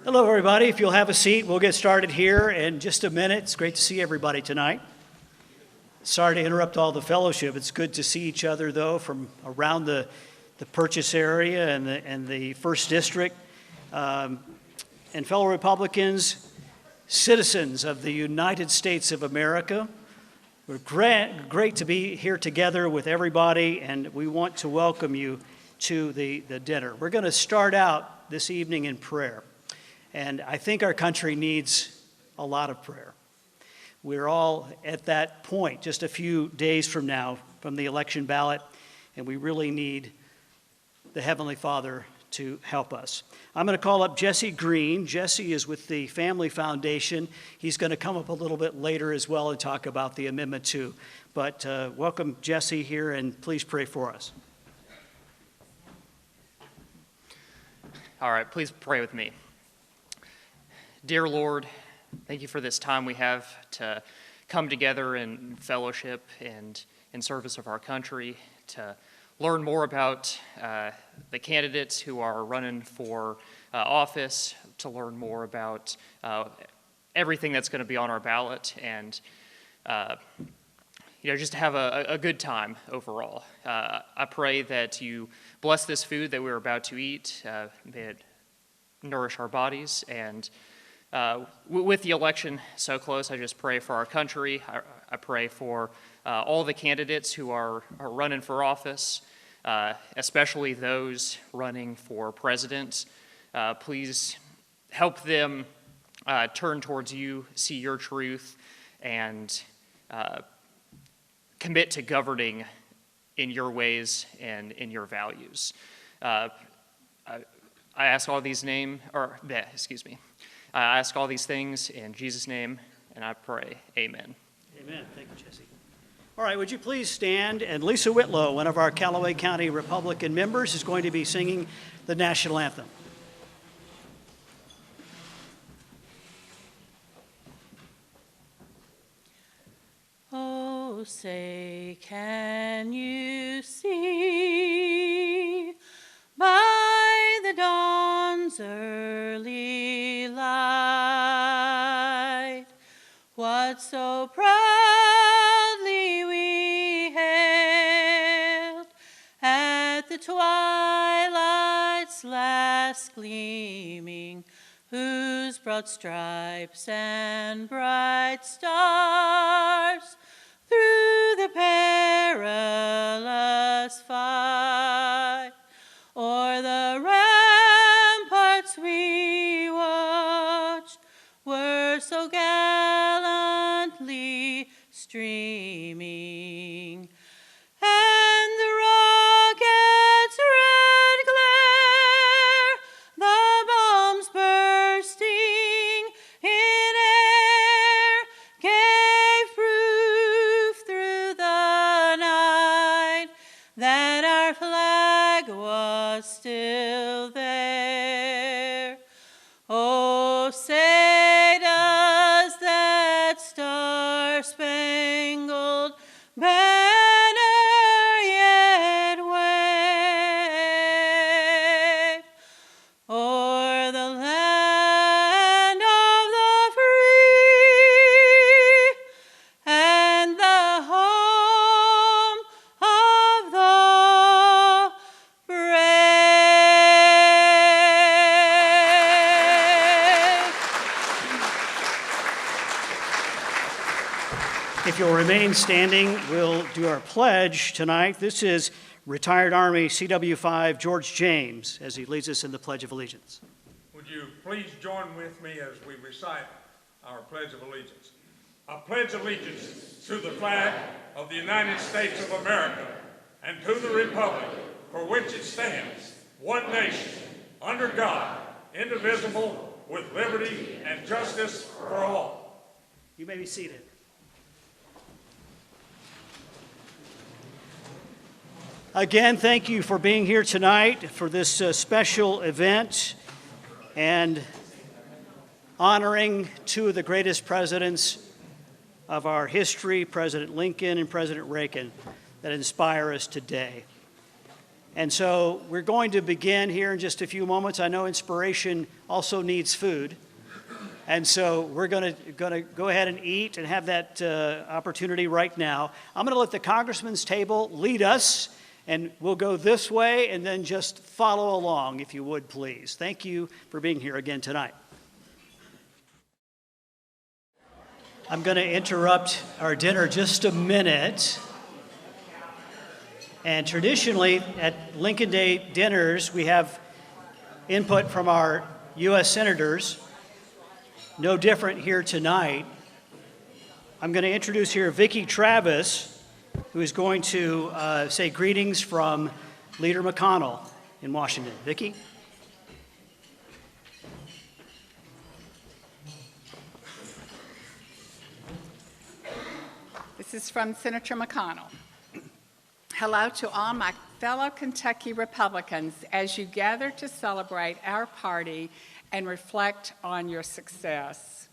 Hello, everybody. If you'll have a seat, we'll get started here in just a minute. It's great to see everybody tonight. Sorry to interrupt all the fellowship. It's good to see each other, though, from around the Purchase area and the First District. And fellow Republicans, citizens of the United States of America, we're great to be here together with everybody, and we want to welcome you to the dinner. We're going to start out this evening in prayer. And I think our country needs a lot of prayer. We're all at that point, just a few days from now, from the election ballot, and we really need the Heavenly Father to help us. I'm going to call up Jessie Green. Jessie is with the Family Foundation. He's going to come up a little bit later as well and talk about the Amendment 2. But welcome Jessie here, and please pray for us. All right, please pray with me. Dear Lord, thank you for this time we have to come together in fellowship and in service of our country, to learn more about the candidates who are running for office, to learn more about everything that's going to be on our ballot, and just to have a good time overall. I pray that you bless this food that we're about to eat, may it nourish our bodies, and with the election so close, I just pray for our country. I pray for all the candidates who are running for office, especially those running for president. Please help them turn towards you, see your truth, and commit to governing in your ways and in your values. I ask all these I ask all these things in Jesus' name, and I pray, amen. Amen. Thank you, Jessie. All right, would you please stand? And Lisa Whitlow, one of our Calloway County Republican members, is going to be singing the national anthem. Oh, say, can you see by the dawn's early light what so proudly we hailed at the twilight's last gleaming, whose broad stripes and bright stars through the perilous fight o'er the ramparts we watched were so gallantly streaming, and the rocket's red glare, the bombs bursting in air, gave proof through the night that our flag was still there. Oh, say does that star-spangled banner yet wave o'er the land of the free and the home of the brave. If you'll remain standing, we'll do our pledge tonight. This is retired Army CW5 George James as he leads us in the Pledge of Allegiance. Would you please join with me as we recite our Pledge of Allegiance? I pledge allegiance to the flag of the United States of America and to the republic for which it stands, one nation, under God, indivisible, with liberty and justice for all. You may be seated. Again, thank you for being here tonight for this special event and honoring two of the greatest presidents of our history, President Lincoln and President Reagan, that inspire us today. And so we're going to begin here in just a few moments. I know inspiration also needs food. And so we're going to go ahead and eat and have that opportunity right now. I'm going to let the congressman's table lead us, and we'll go this way and then just follow along, if you would, please. Thank you for being here again tonight. I'm going to interrupt our dinner just a minute. And traditionally, at Lincoln Day dinners, we have input from our U.S. senators. No different here tonight. I'm going to introduce here Vicki Travis, who is going to say greetings from Leader McConnell in Washington. Vicki? This is from Senator McConnell. Hello to all my fellow Kentucky Republicans as you gather to celebrate our party and reflect on your success.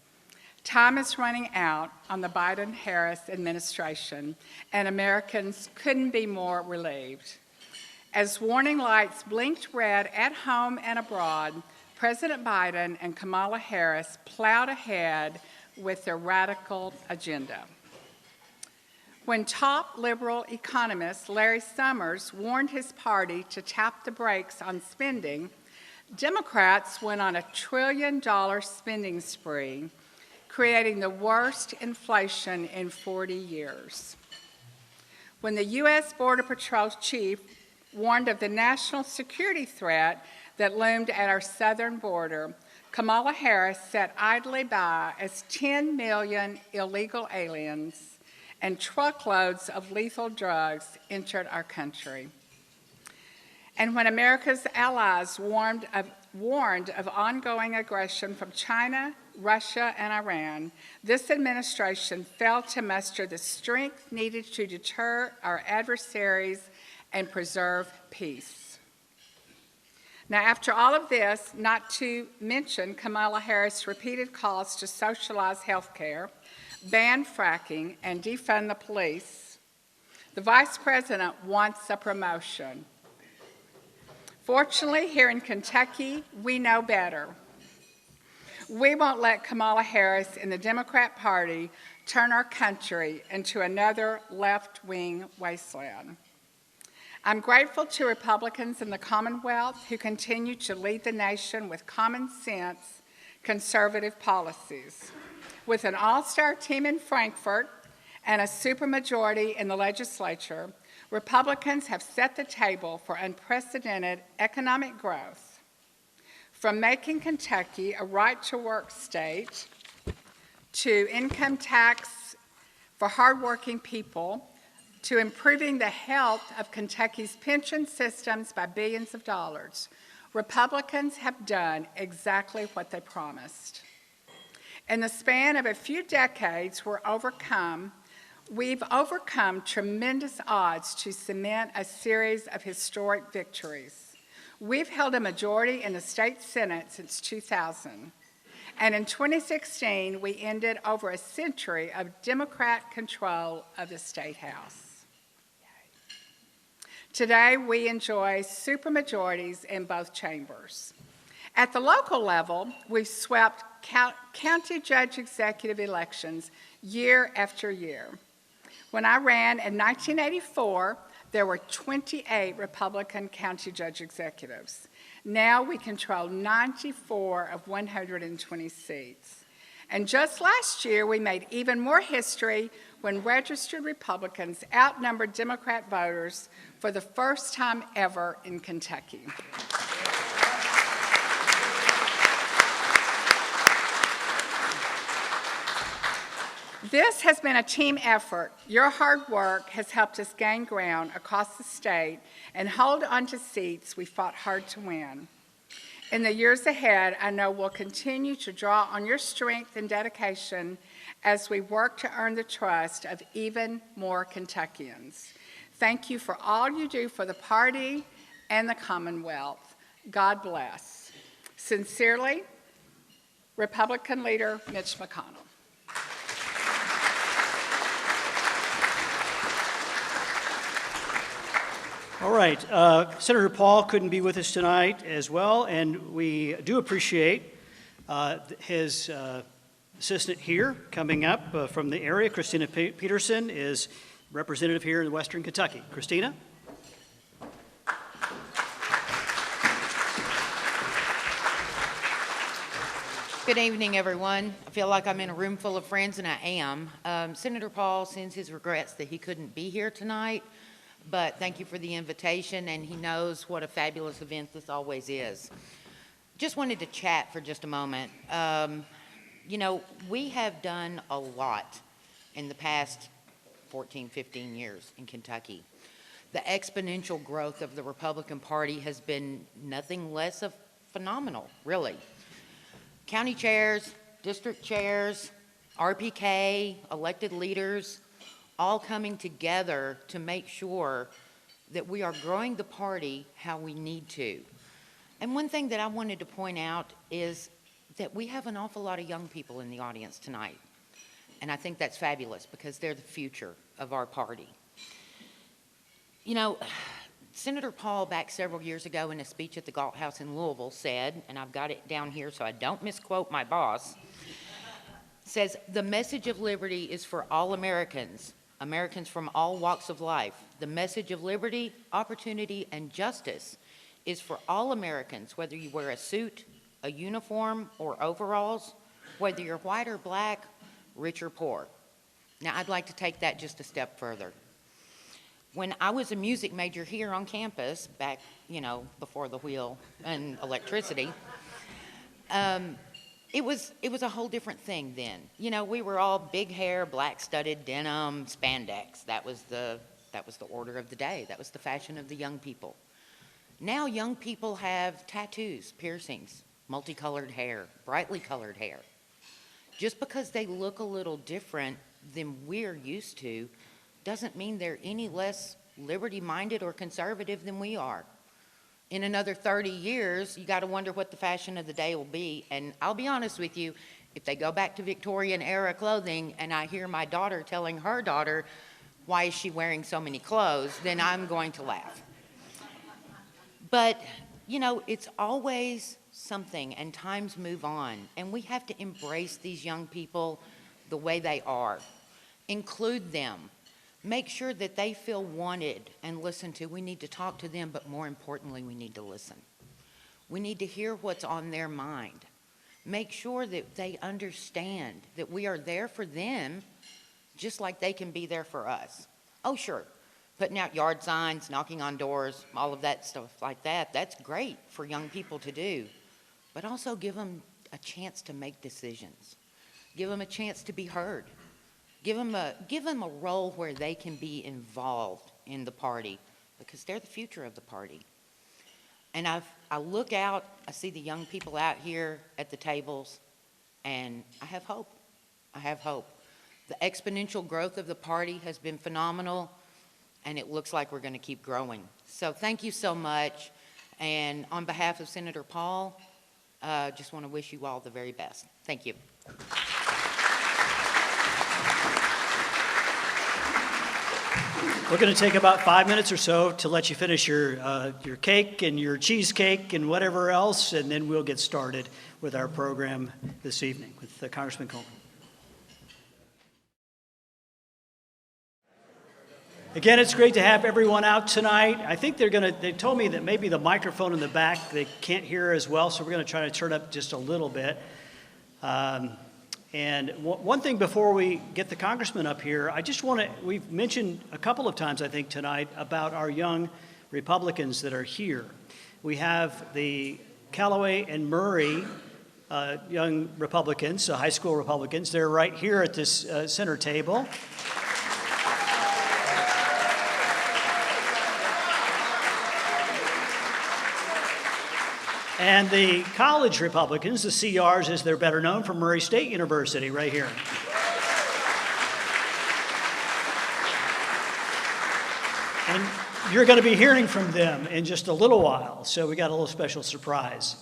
Time is running out on the Biden-Harris administration, and Americans couldn't be more relieved. As warning lights blinked red at home and abroad, President Biden and Kamala Harris plowed ahead with their radical agenda. When top liberal economist Larry Summers warned his party to tap the brakes on spending, Democrats went on a $1 trillion spending spree, creating the worst inflation in 40 years. When the U.S. Border Patrol chief warned of the national security threat that loomed at our southern border, Kamala Harris sat idly by as 10 million illegal aliens and truckloads of lethal drugs entered our country. And when America's allies warned of ongoing aggression from China, Russia, and Iran, this administration failed to muster the strength needed to deter our adversaries and preserve peace. Now, after all of this, not to mention Kamala Harris' repeated calls to socialize health care, ban fracking, and defund the police, the Vice President wants a promotion. Fortunately, here in Kentucky, we know better. We won't let Kamala Harris and the Democrat Party turn our country into another left-wing wasteland. I'm grateful to Republicans in the Commonwealth who continue to lead the nation with common sense, conservative policies. With an all-star team in Frankfort and a supermajority in the legislature, Republicans have set the table for unprecedented economic growth. From making Kentucky a right-to-work state, to income tax for hardworking people, to improving the health of Kentucky's pension systems by billions of dollars, Republicans have done exactly what they promised. In the span of a few decades, we've overcome tremendous odds to cement a series of historic victories. We've held a majority in the state Senate since 2000. And in 2016, we ended over a century of Democrat control of the State House. Today, we enjoy supermajorities in both chambers. At the local level, we've swept county judge executive elections year after year. When I ran in 1984, there were 28 Republican county judge executives. Now we control 94 of 120 seats. And just last year, we made even more history when registered Republicans outnumbered Democrat voters for the first time ever in Kentucky. This has been a team effort. Your hard work has helped us gain ground across the state and hold on to seats we fought hard to win. In the years ahead, I know we'll continue to draw on your strength and dedication as we work to earn the trust of even more Kentuckians. Thank you for all you do for the party and the Commonwealth. God bless. Sincerely, Republican Leader Mitch McConnell. All right, Senator Paul couldn't be with us tonight as well, and we do appreciate his assistant here coming up from the area. Christina Peterson is representative here in Western Kentucky. Christina? Good evening, everyone. I feel like I'm in a room full of friends, and I am. Senator Paul sends his regrets that he couldn't be here tonight, but thank you for the invitation, and he knows what a fabulous event this always is. Just wanted to chat for just a moment. You know, we have done a lot in the past 14, 15 years in Kentucky. The exponential growth of the Republican Party has been nothing less of phenomenal, really. County chairs, district chairs, RPK, elected leaders, all coming together to make sure that we are growing the party how we need to. And one thing that I wanted to point out is that we have an awful lot of young people in the audience tonight. And I think that's fabulous because they're the future of our party. You know, Senator Paul, back several years ago in a speech at the Galt House in Louisville, said, and I've got it down here so I don't misquote my boss, says, "The message of liberty is for all Americans, Americans from all walks of life. The message of liberty, opportunity, and justice is for all Americans, whether you wear a suit, a uniform, or overalls, whether you're white or black, rich or poor." Now, I'd like to take that just a step further. When I was a music major here on campus, back, you know, before the wheel and electricity, it was a whole different thing then. You know, we were all big hair, black studded denim, spandex. That was the order of the day. That was the fashion of the young people. Now young people have tattoos, piercings, multicolored hair, brightly colored hair. Just because they look a little different than we're used to doesn't mean they're any less liberty-minded or conservative than we are. In another 30 years, you got to wonder what the fashion of the day will be. And I'll be honest with you, if they go back to Victorian-era clothing and I hear my daughter telling her daughter, "Why is she wearing so many clothes?" then I'm going to laugh. But, you know, it's always something, and times move on. And we have to embrace these young people the way they are. Include them. Make sure that they feel wanted and listened to. We need to talk to them, but more importantly, we need to listen. We need to hear what's on their mind. Make sure that they understand that we are there for them just like they can be there for us. Oh, sure, putting out yard signs, knocking on doors, all of that stuff like that, that's great for young people to do. But also give them a chance to make decisions. Give them a chance to be heard. Give them a role where they can be involved in the party because they're the future of the party. And I look out, I see the young people out here at the tables, and I have hope. I have hope. The exponential growth of the party has been phenomenal, and it looks like we're going to keep growing. So thank you so much. And on behalf of Senator Paul, just want to wish you all the very best. Thank you. We're going to take about 5 minutes or so to let you finish your cake and your cheesecake and whatever else, and then we'll get started with our program this evening with Congressman Coleman. Again, it's great to have everyone out tonight. I think they told me that maybe the microphone in the back, they can't hear as well, so we're going to try to turn up just a little bit. And one thing before we get the congressman up here, we've mentioned a couple of times, I think, tonight about our young Republicans that are here. We have the Calloway and Murray young Republicans, high school Republicans. They're right here at this center table. And the college Republicans, the CRs as they're better known, from Murray State University, right here. And you're going to be hearing from them in just a little while, so we got a little special surprise.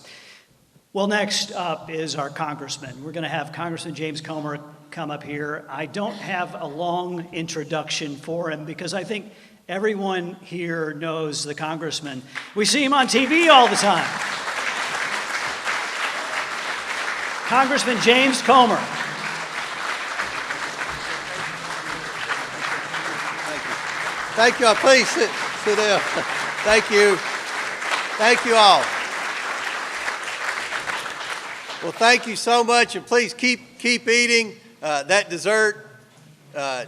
Well, next up is our congressman. We're going to have Congressman James Comer come up here. I don't have a long introduction for him because I think Everyone here knows the congressman. We see him on TV all the time. Congressman James Comer. Thank you all. Please sit down. Thank you. Thank you all. Well, thank you so much, and please keep eating. That dessert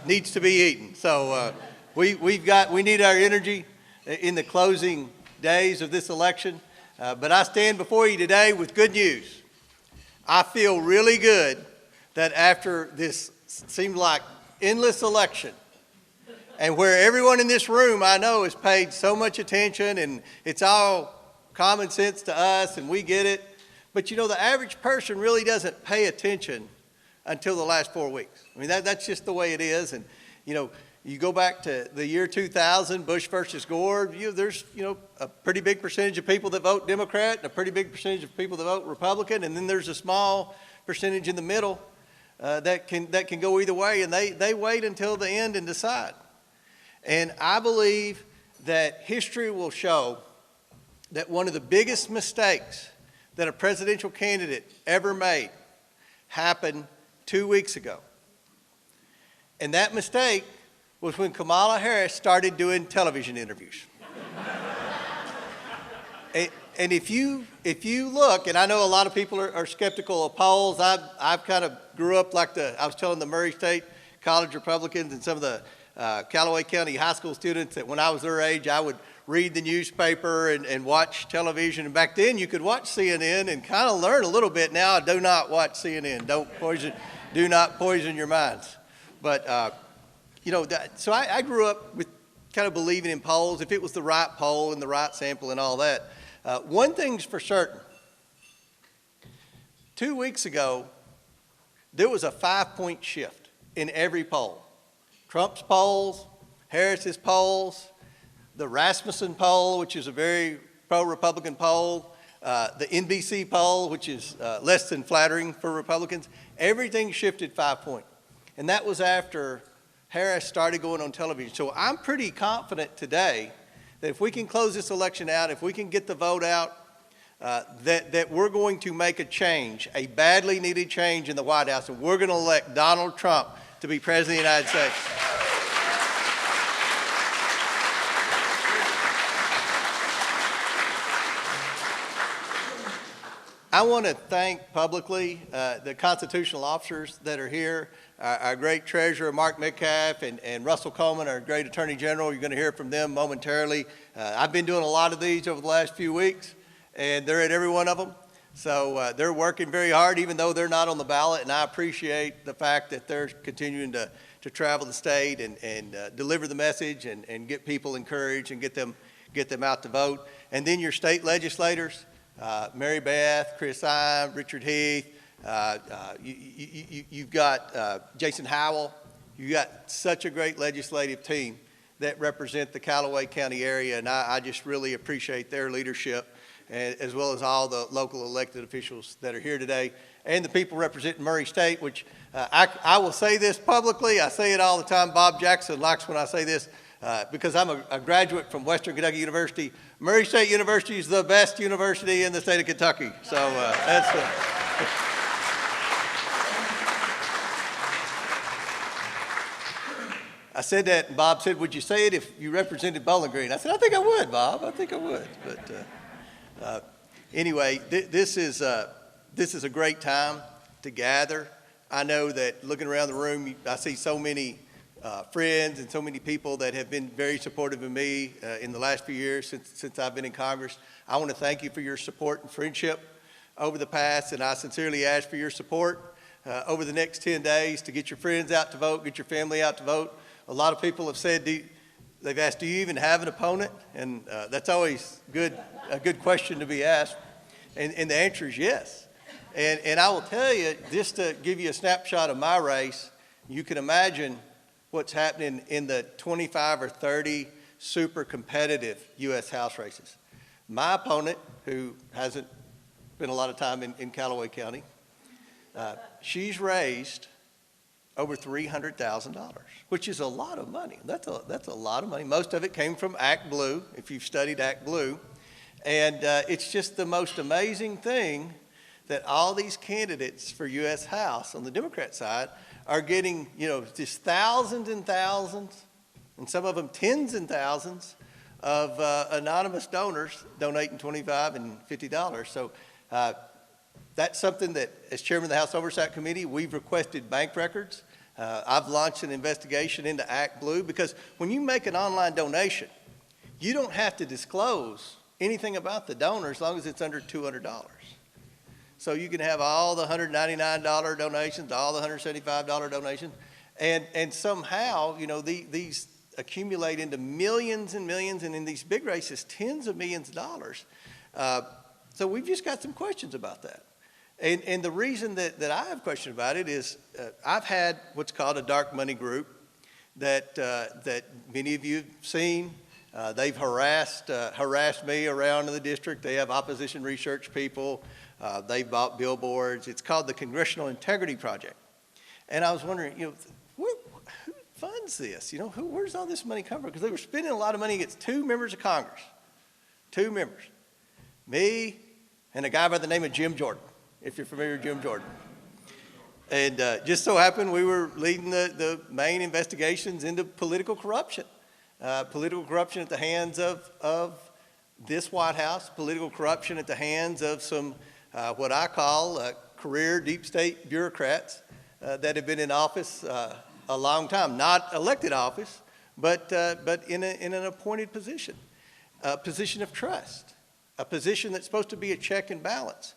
needs to be eaten. So we need our energy in the closing days of this election. But I stand before you today with good news. I feel really good that after this seemed like endless election, and where everyone in this room I know has paid so much attention, and it's all common sense to us, and we get it. But you know, the average person really doesn't pay attention until the last 4 weeks. I mean, that's just the way it is. And you know, you go back to the year 2000, Bush versus Gore. There's a pretty big percentage of people that vote Democrat, and a pretty big percentage of people that vote Republican, and then there's a small percentage in the middle that can go either way, and they wait until the end and decide. And I believe that history will show that one of the biggest mistakes that a presidential candidate ever made happened 2 weeks ago. And that mistake was when Kamala Harris started doing television interviews. And if you look, and I know a lot of people are skeptical of polls. I've kind of grew up like I was telling the Murray State College Republicans and some of the Calloway County high school students that when I was their age, I would read the newspaper and watch television. And back then you could watch CNN and kind of learn a little bit. Now I do not watch CNN. Do not poison your minds. But, so I grew up with kind of believing in polls, if it was the right poll and the right sample and all that. One thing's for certain. 2 weeks ago, there was a 5-point shift in every poll. Trump's polls, Harris's polls, the Rasmussen poll, which is a very pro-Republican poll, the NBC poll, which is less than flattering for Republicans. Everything shifted 5 points. And that was after Harris started going on television. So I'm pretty confident today that if we can close this election out, if we can get the vote out, that we're going to make a change, a badly needed change in the White House, and we're going to elect Donald Trump to be President of the United States. I want to thank publicly the constitutional officers that are here, our great treasurer, Mark Metcalf, and Russell Coleman, our great attorney general. You're going to hear from them momentarily. I've been doing a lot of these over the last few weeks, and they're at every one of them. So they're working very hard, even though they're not on the ballot, and I appreciate the fact that they're continuing to travel the state and deliver the message and get people encouraged and get them out to vote. And then your state legislators, Mary Beth, Chris Imes, Richard Heath, you've got Jason Howell. You've got such a great legislative team that represent the Calloway County area, and I just really appreciate their leadership, as well as all the local elected officials that are here today, and the people representing Murray State, which I will say this publicly. I say it all the time. Bob Jackson likes when I say this because I'm a graduate from Western Kentucky University. Murray State University is the best university in the state of Kentucky. So that's I said that, and Bob said, "Would you say it if you represented Bowling Green?" I said, "I think I would, Bob. I think I would." But anyway, this is a great time to gather. I know that looking around the room, I see so many friends and so many people that have been very supportive of me in the last few years since I've been in Congress. I want to thank you for your support and friendship over the past, and I sincerely ask for your support over the next 10 days to get your friends out to vote, get your family out to vote. A lot of people have said, they've asked, do you even have an opponent? And that's always a good question to be asked. And the answer is yes. And I will tell you, just to give you a snapshot of my race, you can imagine what's happening in the 25 or 30 super competitive U.S. House races. My opponent, who hasn't spent a lot of time in Calloway County, she's raised over $300,000, which is a lot of money. That's a lot of money. Most of it came from Act Blue, if you've studied Act Blue. And it's just the most amazing thing that all these candidates for U.S. House on the Democrat side are getting, just thousands and thousands, and some of them tens and thousands of anonymous donors donating $25 and $50. So that's something that, as chairman of the House Oversight Committee, we've requested bank records. I've launched an investigation into Act Blue, because when you make an online donation, you don't have to disclose anything about the donor as long as it's under $200. So you can have all the $199 donations, all the $175 donations, and somehow, these accumulate into millions and millions, and in these big races, tens of millions of dollars. So we've just got some questions about that. And the reason that I have questions about it is I've had what's called a dark money group that many of you have seen. They've harassed me around in the district. They have opposition research people. They bought billboards. It's called the Congressional Integrity Project. And I was wondering, who funds this? Where's all this money come from? Because they were spending a lot of money against 2 members of Congress. 2 members. Me and a guy by the name of Jim Jordan, if you're familiar with Jim Jordan. And just so happened we were leading the main investigations into political corruption. Political corruption at the hands of this White House, political corruption at the hands of some what I call career deep state bureaucrats that have been in office a long time, not elected office, but in an appointed position, a position of trust, a position that's supposed to be a check and balance.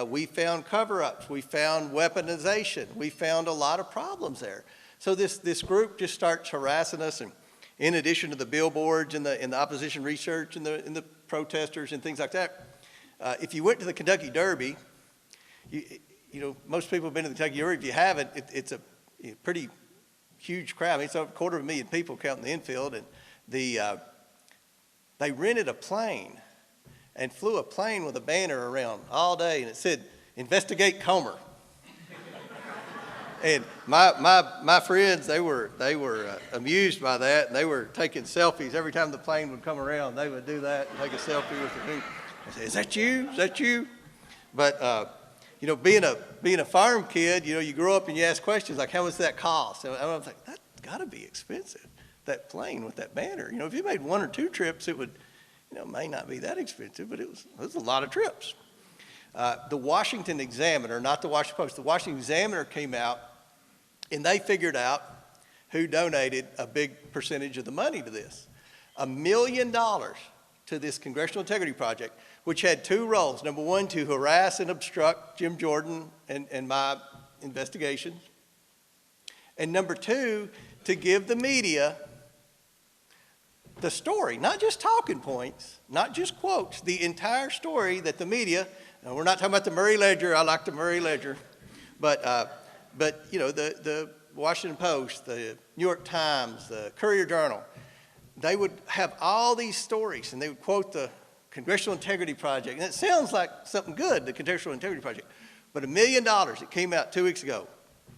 We found cover-ups, we found weaponization, we found a lot of problems there. So this group just starts harassing us, and in addition to the billboards and the opposition research and the protesters and things like that, if you went to the Kentucky Derby, most people have been to the Kentucky Derby. If you haven't, it's a pretty huge crowd. I mean, it's over 250,000 people counting the infield, and they rented a plane and flew a plane with a banner around all day, and it said, "Investigate Comer." And my friends, they were amused by that, and they were taking selfies every time the plane would come around. They would do that and take a selfie with the people. I said, "Is that you? Is that you?" But being a farm kid, you grow up and you ask questions like, "How much does that cost?" And I was like, "That's got to be expensive. That plane with that banner. If you made 1 or 2 trips, it would, may not be that expensive, but it was a lot of trips." The Washington Examiner, not the Washington Post, the Washington Examiner came out, and they figured out who donated a big percentage of the money to this. $1 million to this Congressional Integrity Project, which had 2 roles. Number 1, to harass and obstruct Jim Jordan and my investigation. And number 2, to give the media the story, not just talking points, not just quotes, the entire story that the media, now we're not talking about the Murray Ledger, I like the Murray Ledger, but the Washington Post, the New York Times, the Courier Journal, they would have all these stories, and they would quote the Congressional Integrity Project. And it sounds like something good, the Congressional Integrity Project. But $1 million that came out 2 weeks ago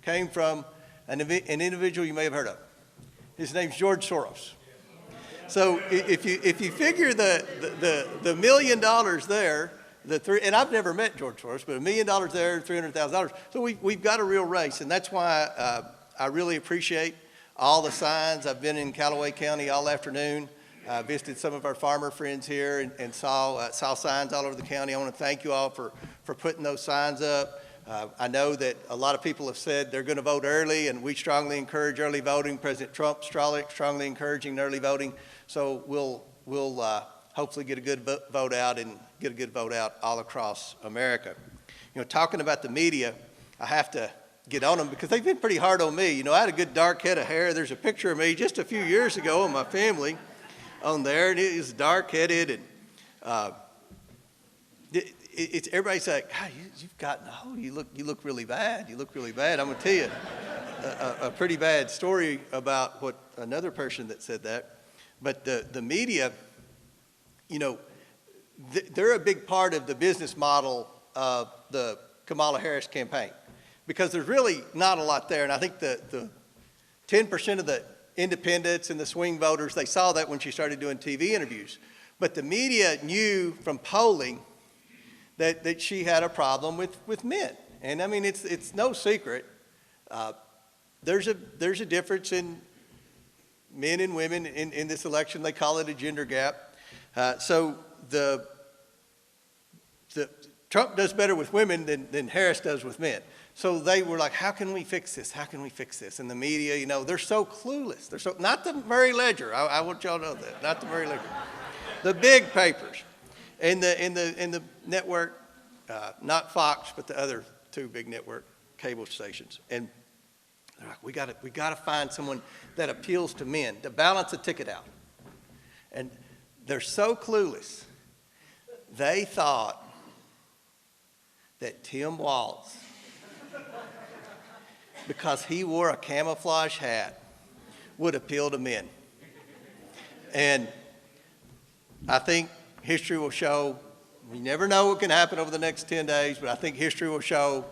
came from an individual you may have heard of. His name's George Soros. So if you figure the $1 million there, and I've never met George Soros, but $1 million there, $300,000. So we've got a real race, and that's why I really appreciate all the signs. I've been in Calloway County all afternoon. I visited some of our farmer friends here and saw signs all over the county. I want to thank you all for putting those signs up. I know that a lot of people have said they're going to vote early, and we strongly encourage early voting. President Trump strongly encouraging early voting. So we'll hopefully get a good vote out and get a good vote out all across America. Talking about the media, I have to get on them because they've been pretty hard on me. I had a good dark head of hair. There's a picture of me just a few years ago of my family on there, and it was dark-headed, and it's everybody's like, "God, you've gotten old. You look really bad. You look really bad." I'm gonna tell you a pretty bad story about what another person that said that. But the media, they're a big part of the business model of the Kamala Harris campaign. because there's really not a lot there. And I think the 10% of the independents and the swing voters, they saw that when she started doing TV interviews. But the media knew from polling that she had a problem with men. And I mean, it's no secret. There's a difference in men and women in this election. They call it a gender gap. So Trump does better with women than Harris does with men. So they were like, how can we fix this? How can we fix this? And the media, you know, they're so clueless. They're so, not the Murray Ledger. I want y'all to know that. Not the Murray Ledger. The big papers in the network, not Fox, but the other two big network cable stations. And they're like, we got to find someone that appeals to men to balance a ticket out. And they're so clueless. They thought that Tim Walz, because he wore a camouflage hat, would appeal to men. And I think history will show, we never know what can happen over the next 10 days, but I think history will show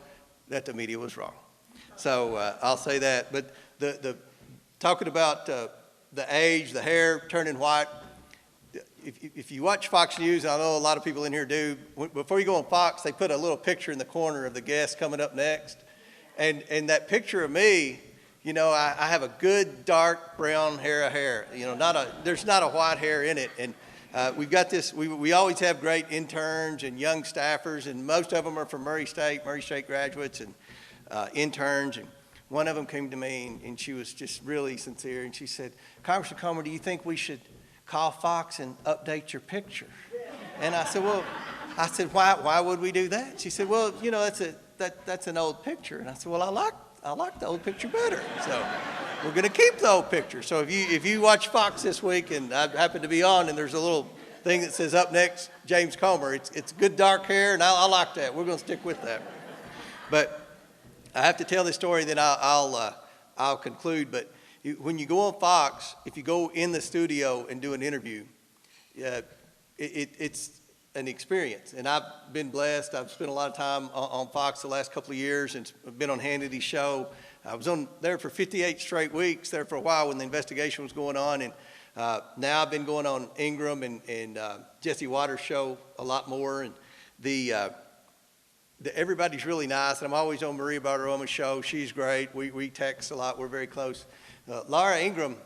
that the media was wrong. So I'll say that. But the talking about the age, the hair turning white, if you watch Fox News, I know a lot of people in here do, before you go on Fox, they put a little picture in the corner of the guest coming up next. And that picture of me, you know, I have a good dark brown hair, you know, there's not a white hair in it. And we've got this, we always have great interns and young staffers, and most of them are from Murray State graduates and interns. And one of them came to me, and she was just really sincere, and she said, Congressman Coleman, do you think we should call Fox and update your picture? And I said, why would we do that? She said, well, you know, that's an old picture. And I said, well, I like the old picture better. So we're going to keep the old picture. So if you watch Fox this week, and I happen to be on, and there's a little thing that says up next, James Comer, it's good dark hair, and I like that. We're going to stick with that. But I have to tell this story, then I'll conclude. But when you go on Fox, if you go in the studio and do an interview, it's an experience. And I've been blessed. I've spent a lot of time on Fox the last couple of years, and I've been on Hannity's show. I was on there for 58 straight weeks there for a while when the investigation was going on. And now I've been going on Ingram and Jessie Waters' show a lot more. And everybody's really nice. And I'm always on Maria Bartiromo's show. She's great. We text a lot. We're very close. Laura Ingram,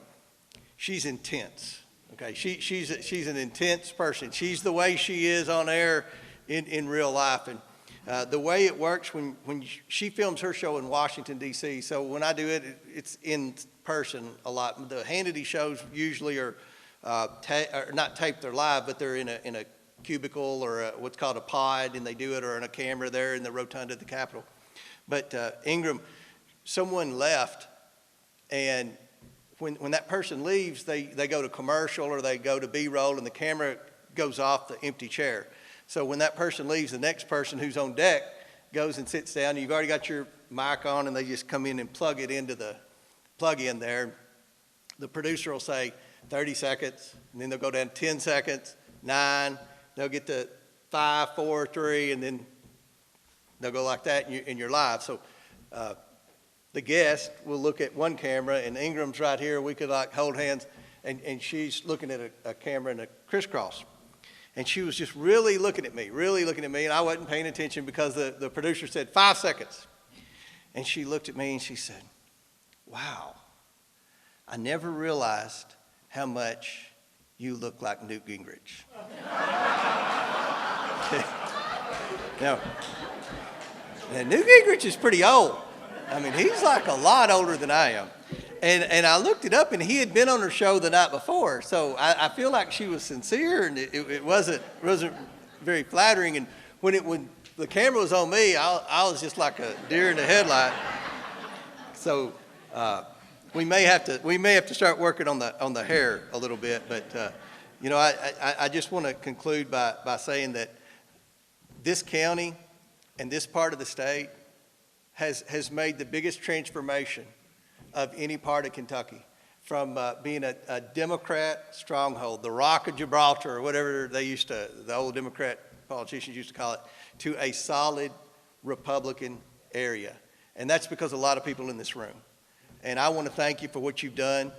she's intense. Okay, she's an intense person. She's the way she is on air in real life. And the way it works when she films her show in Washington, D.C., so when I do it, it's in person a lot. The Hannity shows usually are not taped, they're live, but they're in a cubicle or what's called a pod, and they do it, or in a camera there in the rotunda of the Capitol. But Ingram, someone left, and when that person leaves, they go to commercial or they go to B-roll, and the camera goes off the empty chair. So when that person leaves, the next person who's on deck goes and sits down. You've already got your mic on, and they just come in and plug it into the plug-in there. The producer will say 30 seconds, and then they'll go down 10 seconds, 9. They'll get to 5, 4, 3, and then they'll go like that, and you're live. So the guest will look at one camera, and Ingram's right here. We could like hold hands, and she's looking at a camera in a crisscross. And she was just really looking at me, and I wasn't paying attention because the producer said 5 seconds. And she looked at me and she said, wow, I never realized how much you look like Newt Gingrich. Now, Newt Gingrich is pretty old. I mean, he's like a lot older than I am. And I looked it up, and he had been on her show the night before. So I feel like she was sincere, and it wasn't very flattering. And when the camera was on me, I was just like a deer in the headlight. So we may have to start working on the hair a little bit. But you know, I just want to conclude by saying that this county and this part of the state has made the biggest transformation of any part of Kentucky, from being a Democrat stronghold, the Rock of Gibraltar, or whatever the old Democrat politicians used to call it, to a solid Republican area. And that's because a lot of people in this room. And I want to thank you for what you've done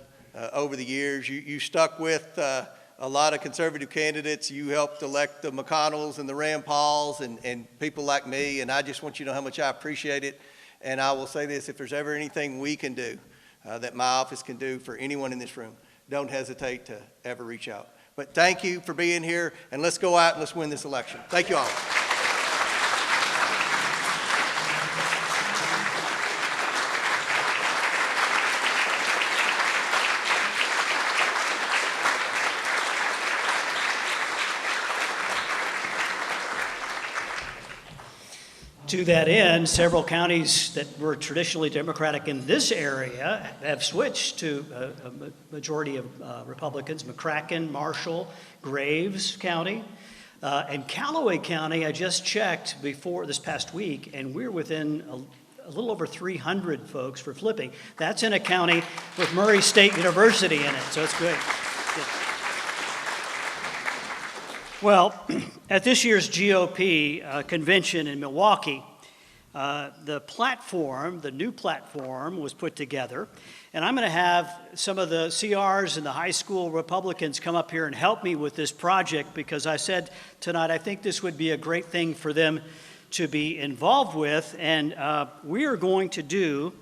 over the years. You stuck with a lot of conservative candidates. You helped elect the McConnells and the Rand Pauls and people like me, and I just want you to know how much I appreciate it. And I will say this, if there's ever anything we can do, that my office can do for anyone in this room, don't hesitate to ever reach out. But thank you for being here, and let's go out and let's win this election. Thank you all. To that end, several counties that were traditionally Democratic in this area have switched to a majority of Republicans. McCracken, Marshall, Graves County, and Calloway County. I just checked before this past week, and we're within a little over 300 folks for flipping. That's in a county with Murray State University in it, so it's good. Well, at this year's GOP convention in Milwaukee, the new platform was put together, and I'm going to have some of the CRs and the high school Republicans come up here and help me with this project, because I said tonight I think this would be a great thing for them to be involved with, and we are going to do,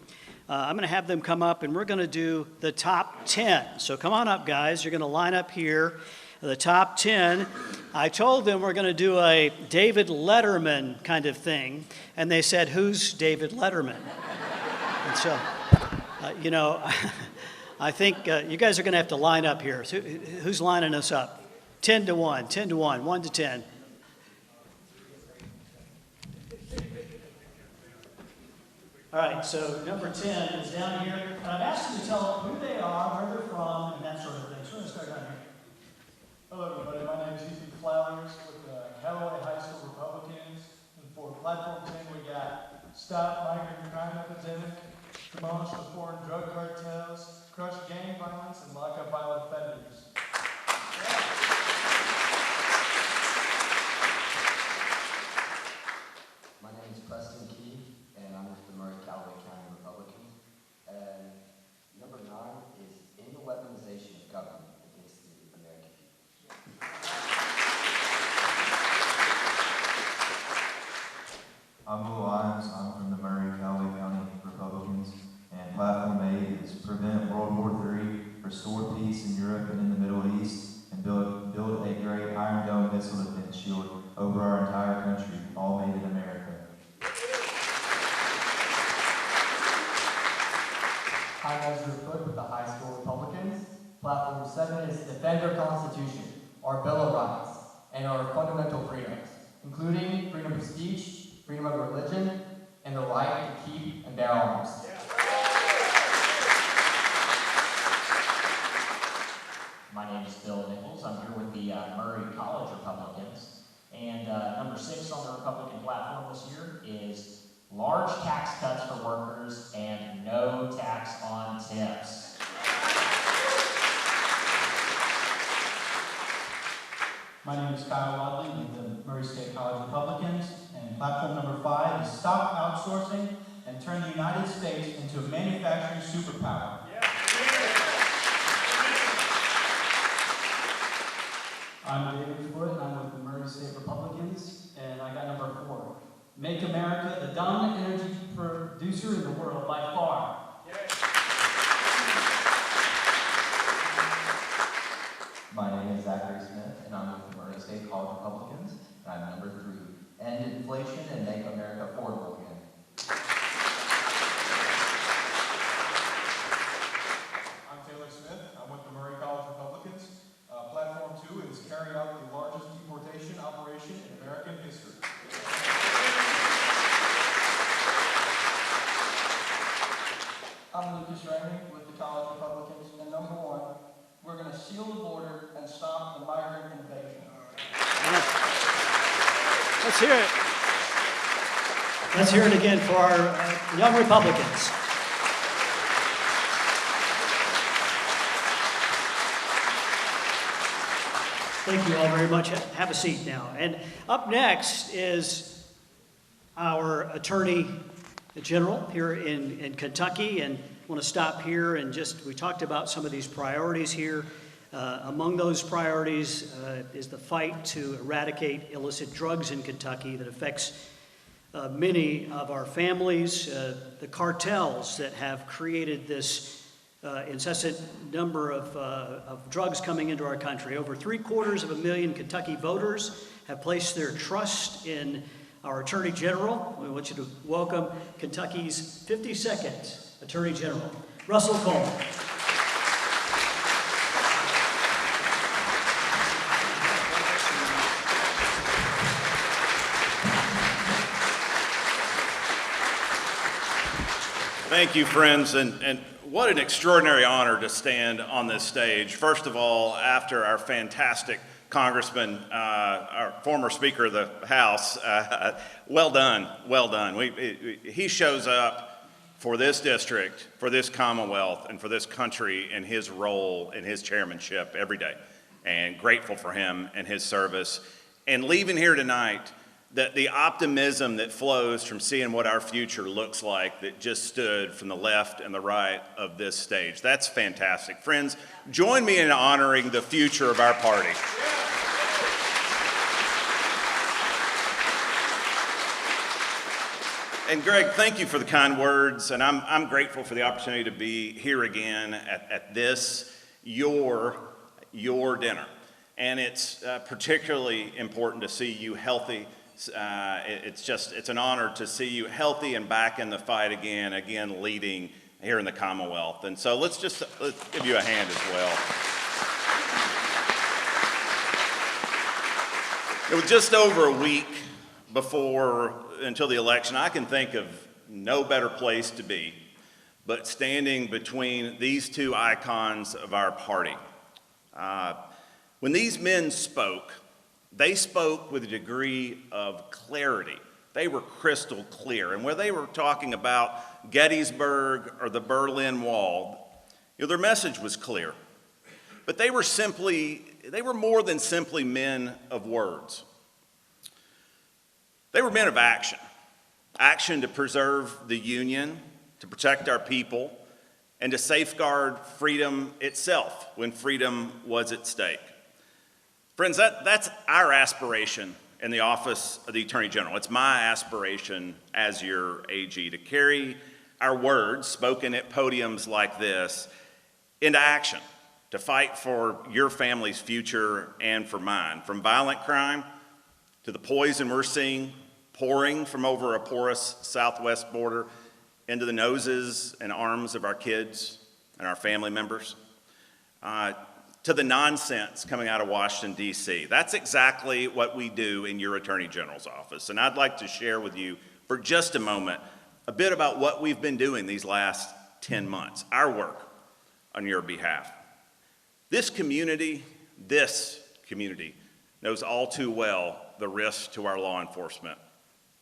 I'm going to have them come up and we're going to do the top 10. So come on up, guys. You're going to line up here. The top 10, I told them we're going to do a David Letterman kind of thing, and they said, who's David Letterman? And so, I think you guys are going to have to line up here. So, who's lining us up? 10 to 1, 10 to 1, 1 to 10. All right, so number 10 is down here, and I've asked them to tell who they are, where they're from, and that sort of thing. So we're going to start down here. Hello, everybody. My name is Heath Flowers with the Calloway High School Republicans. And for Platform 10, we got Stop Migrant Crime Epidemic, Demolish the Foreign Drug Cartels, Crush Gang Violence, and Lock Up Violent Offenders. My name is Preston Key, and I'm with the Murray-Calloway County Republicans. And number 9 is End the Weaponization of Government against the American people. I'm Imes. I'm from the Murray-Calloway County Republicans, and Platform 8 is Prevent World War III, Restore Peace in Europe and in the Middle East, and build a great Iron Dome missile defense shield over our entire country, all made in America. I'm Ezra Foote with the High School Republicans. Platform 7 is Defend our Constitution, our Bill of Rights, and our fundamental freedoms, including freedom of speech, freedom of religion, and the right to keep and bear arms. My name is Bill Nichols. I'm here with the Murray College Republicans. And number 6 on the Republican platform this year is large tax cuts for workers and no tax on tips. My name is Kyle Wadley with the Murray State College Republicans, and platform number 5 is Stop Outsourcing and Turn the United States into a manufacturing superpower. I'm David Foote, and I'm with the Murray State Republicans, and I got number 4. Make America the dominant energy producer in the world by far. My name is Zachary Smith, and I'm with the Murray State College Republicans, and I'm number 3. End inflation and make America affordable again. I'm Taylor Smith. I'm with the Murray College Republicans. Platform 2 is carry out the largest deportation operation in American history. I'm Lucas Raymond with the College Republicans, and number 1, we're going to seal the border and stop the migrant invasion. Let's hear it. Let's hear it again for our young Republicans. Thank you all very much. Have a seat now. And up next is our attorney General here in Kentucky, and want to stop here and we talked about some of these priorities here. Among those priorities is the fight to eradicate illicit drugs in Kentucky that affects many of our families. The cartels that have created this incessant number of drugs coming into our country. Over 750,000 Kentucky voters have placed their trust in our Attorney General. We want you to welcome Kentucky's 52nd Attorney General, Russell Coleman. Thank you, friends, and what an extraordinary honor to stand on this stage. First of all, after our fantastic Congressman, our former Speaker of the House, well done, well done. He shows up for this district, for this Commonwealth, and for this country in his role in his chairmanship every day, and grateful for him and his service. And leaving here tonight, that the optimism that flows from seeing what our future looks like that just stood from the left and the right of this stage. That's fantastic. Friends, join me in honoring the future of our party. And Greg, thank you for the kind words, and I'm grateful for the opportunity to be here again at this, your dinner. And it's particularly important to see you healthy. It's an honor to see you healthy and back in the fight again leading here in the Commonwealth. And so let's give you a hand as well. It was just over a week until the election. I can think of no better place to be but standing between these two icons of our party. When these men spoke, they spoke with a degree of clarity. They were crystal clear. And where they were talking about Gettysburg or the Berlin Wall, their message was clear. But they were more than simply men of words. They were men of action. Action to preserve the Union, to protect our people, and to safeguard freedom itself when freedom was at stake. Friends, that's our aspiration in the office of the Attorney General. It's my aspiration as your AG to carry our words spoken at podiums like this into action, to fight for your family's future and for mine. From violent crime to the poison we're seeing pouring from over a porous southwest border into the noses and arms of our kids and our family members. To the nonsense coming out of Washington, D.C. That's exactly what we do in your Attorney General's office. And I'd like to share with you for just a moment a bit about what we've been doing these last 10 months, our work on your behalf. This community knows all too well the risks to our law enforcement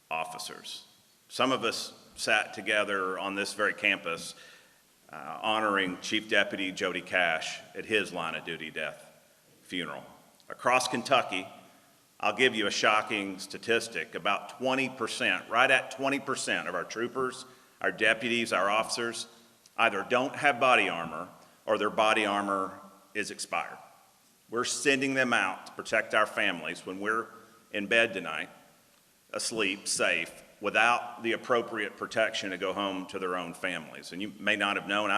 officers. Some of us sat together on this very campus honoring Chief Deputy Jody Cash at his line of duty death funeral. Across Kentucky, I'll give you a shocking statistic, about 20%, right at 20% of our troopers, our deputies, our officers, either don't have body armor or their body armor is expired. We're sending them out to protect our families when we're in bed tonight, asleep, safe, without the appropriate protection to go home to their own families. And you may not have known,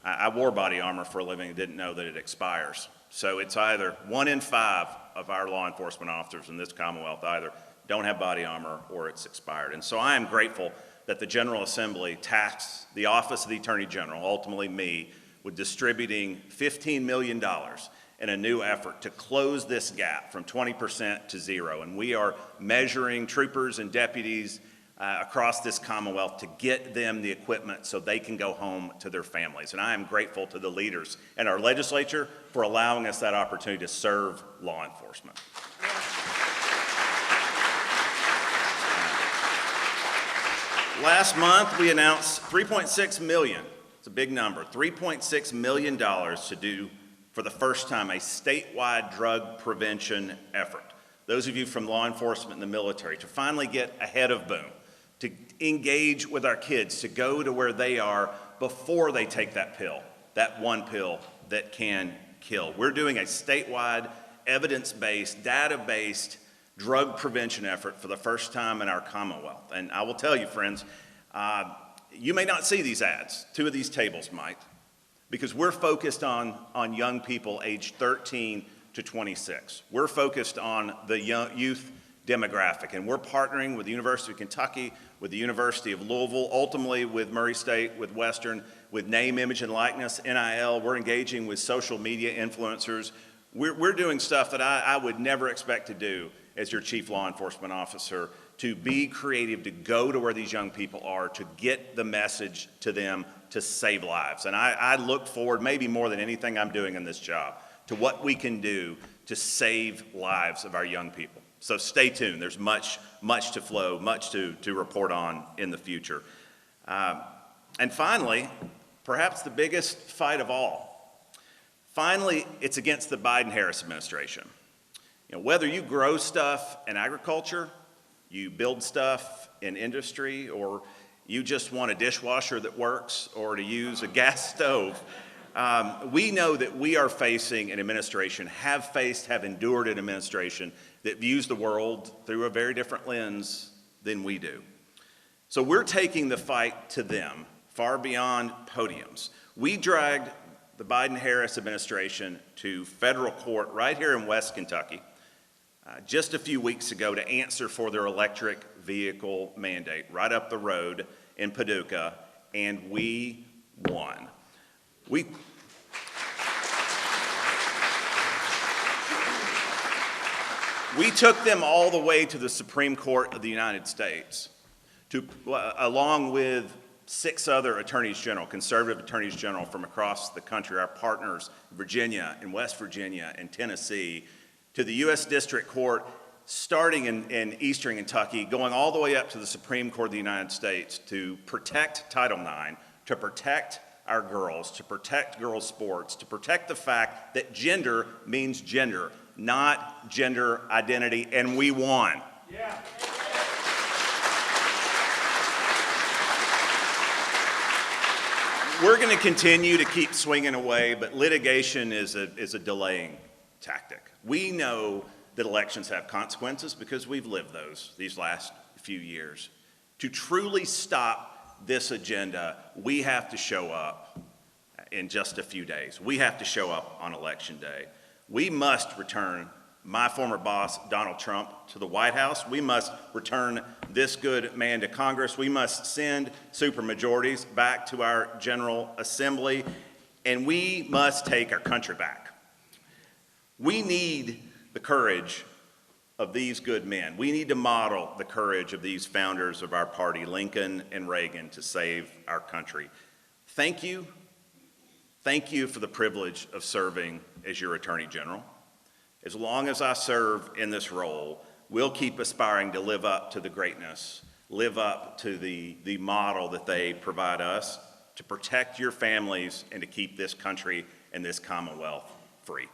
I wore body armor for a living and didn't know that it expires. So it's either 1 in 5 of our law enforcement officers in this Commonwealth either don't have body armor or it's expired. And so I am grateful that the General Assembly tasked the Office of the Attorney General, ultimately me, with distributing $15 million in a new effort to close this gap from 20% to 0. And we are measuring troopers and deputies across this Commonwealth to get them the equipment so they can go home to their families. And I am grateful to the leaders in our legislature for allowing us that opportunity to serve law enforcement. Last month, we announced $3.6 million. It's a big number, $3.6 million to do, for the first time, a statewide drug prevention effort. Those of you from law enforcement and the military, to finally get ahead of boom, to engage with our kids, to go to where they are before they take that pill, that one pill that can kill. We're doing a statewide, evidence-based, data-based drug prevention effort for the first time in our Commonwealth. And I will tell you, friends, you may not see these ads. 2 of these tables might, because we're focused on young people aged 13 to 26. We're focused on the youth demographic, and we're partnering with the University of Kentucky, with the University of Louisville, ultimately with Murray State, with Western, with name, image, and likeness, NIL. We're engaging with social media influencers. We're doing stuff that I would never expect to do as your chief law enforcement officer, to be creative, to go to where these young people are, to get the message to them to save lives. And I look forward, maybe more than anything I'm doing in this job, to what we can do to save lives of our young people. So stay tuned. There's much to flow, much to report on in the future. And finally, perhaps the biggest fight of all. Finally, it's against the Biden-Harris administration. You know, whether you grow stuff in agriculture, you build stuff in industry, or you just want a dishwasher that works, or to use a gas stove, we know that we are facing an administration, have endured an administration that views the world through a very different lens than we do. So we're taking the fight to them, far beyond podiums. We dragged the Biden-Harris administration to federal court right here in West Kentucky just a few weeks ago to answer for their electric vehicle mandate right up the road in Paducah, and we won. We took them all the way to the Supreme Court of the United States, along with 6 other attorneys general, conservative attorneys general from across the country, our partners, Virginia and West Virginia and Tennessee, to the U.S. District Court, starting in Eastern Kentucky, going all the way up to the Supreme Court of the United States to protect Title IX, to protect our girls, to protect girls' sports, to protect the fact that gender means gender, not gender identity, and we won. Yeah. We're going to continue to keep swinging away, but litigation is a delaying tactic. We know that elections have consequences because we've lived these last few years. To truly stop this agenda, we have to show up in just a few days. We have to show up on Election Day. We must return my former boss, Donald Trump, to the White House. We must return this good man to Congress. We must send supermajorities back to our General Assembly, and we must take our country back. We need the courage of these good men. We need to model the courage of these founders of our party, Lincoln and Reagan, to save our country. Thank you. Thank you for the privilege of serving as your Attorney General. As long as I serve in this role, we'll keep aspiring to live up to the greatness, live up to the model that they provide us, to protect your families and to keep this country and this Commonwealth free.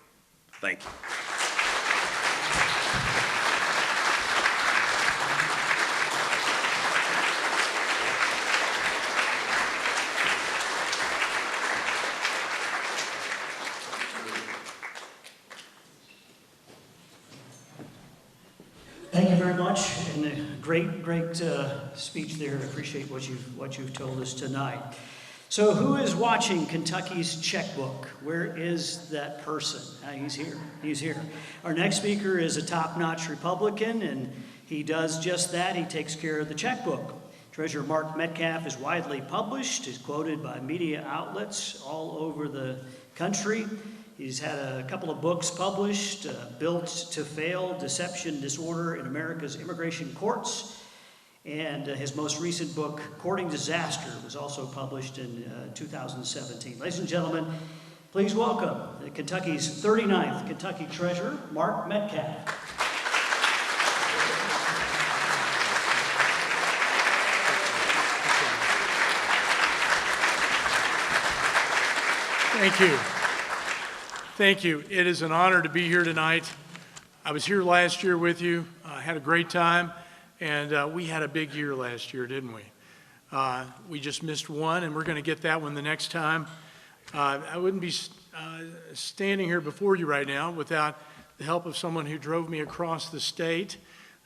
Thank you. Thank you very much, and a great speech there. I appreciate what you've told us tonight. So who is watching Kentucky's checkbook? Where is that person? He's here. He's here. Our next speaker is a top-notch Republican, and he does just that. He takes care of the checkbook. Treasurer Mark Metcalf is widely published, is quoted by media outlets all over the country. He's had a couple of books published, Built to Fail, Deception, Disorder in America's Immigration Courts. And his most recent book, Courting Disaster, was also published in 2017. Ladies and gentlemen, please welcome Kentucky's 39th Kentucky Treasurer, Mark Metcalf. Thank you. Thank you. It is an honor to be here tonight. I was here last year with you. I had a great time. And we had a big year last year, didn't we? We just missed one, and we're going to get that one the next time. I wouldn't be standing here before you right now without the help of someone who drove me across the state.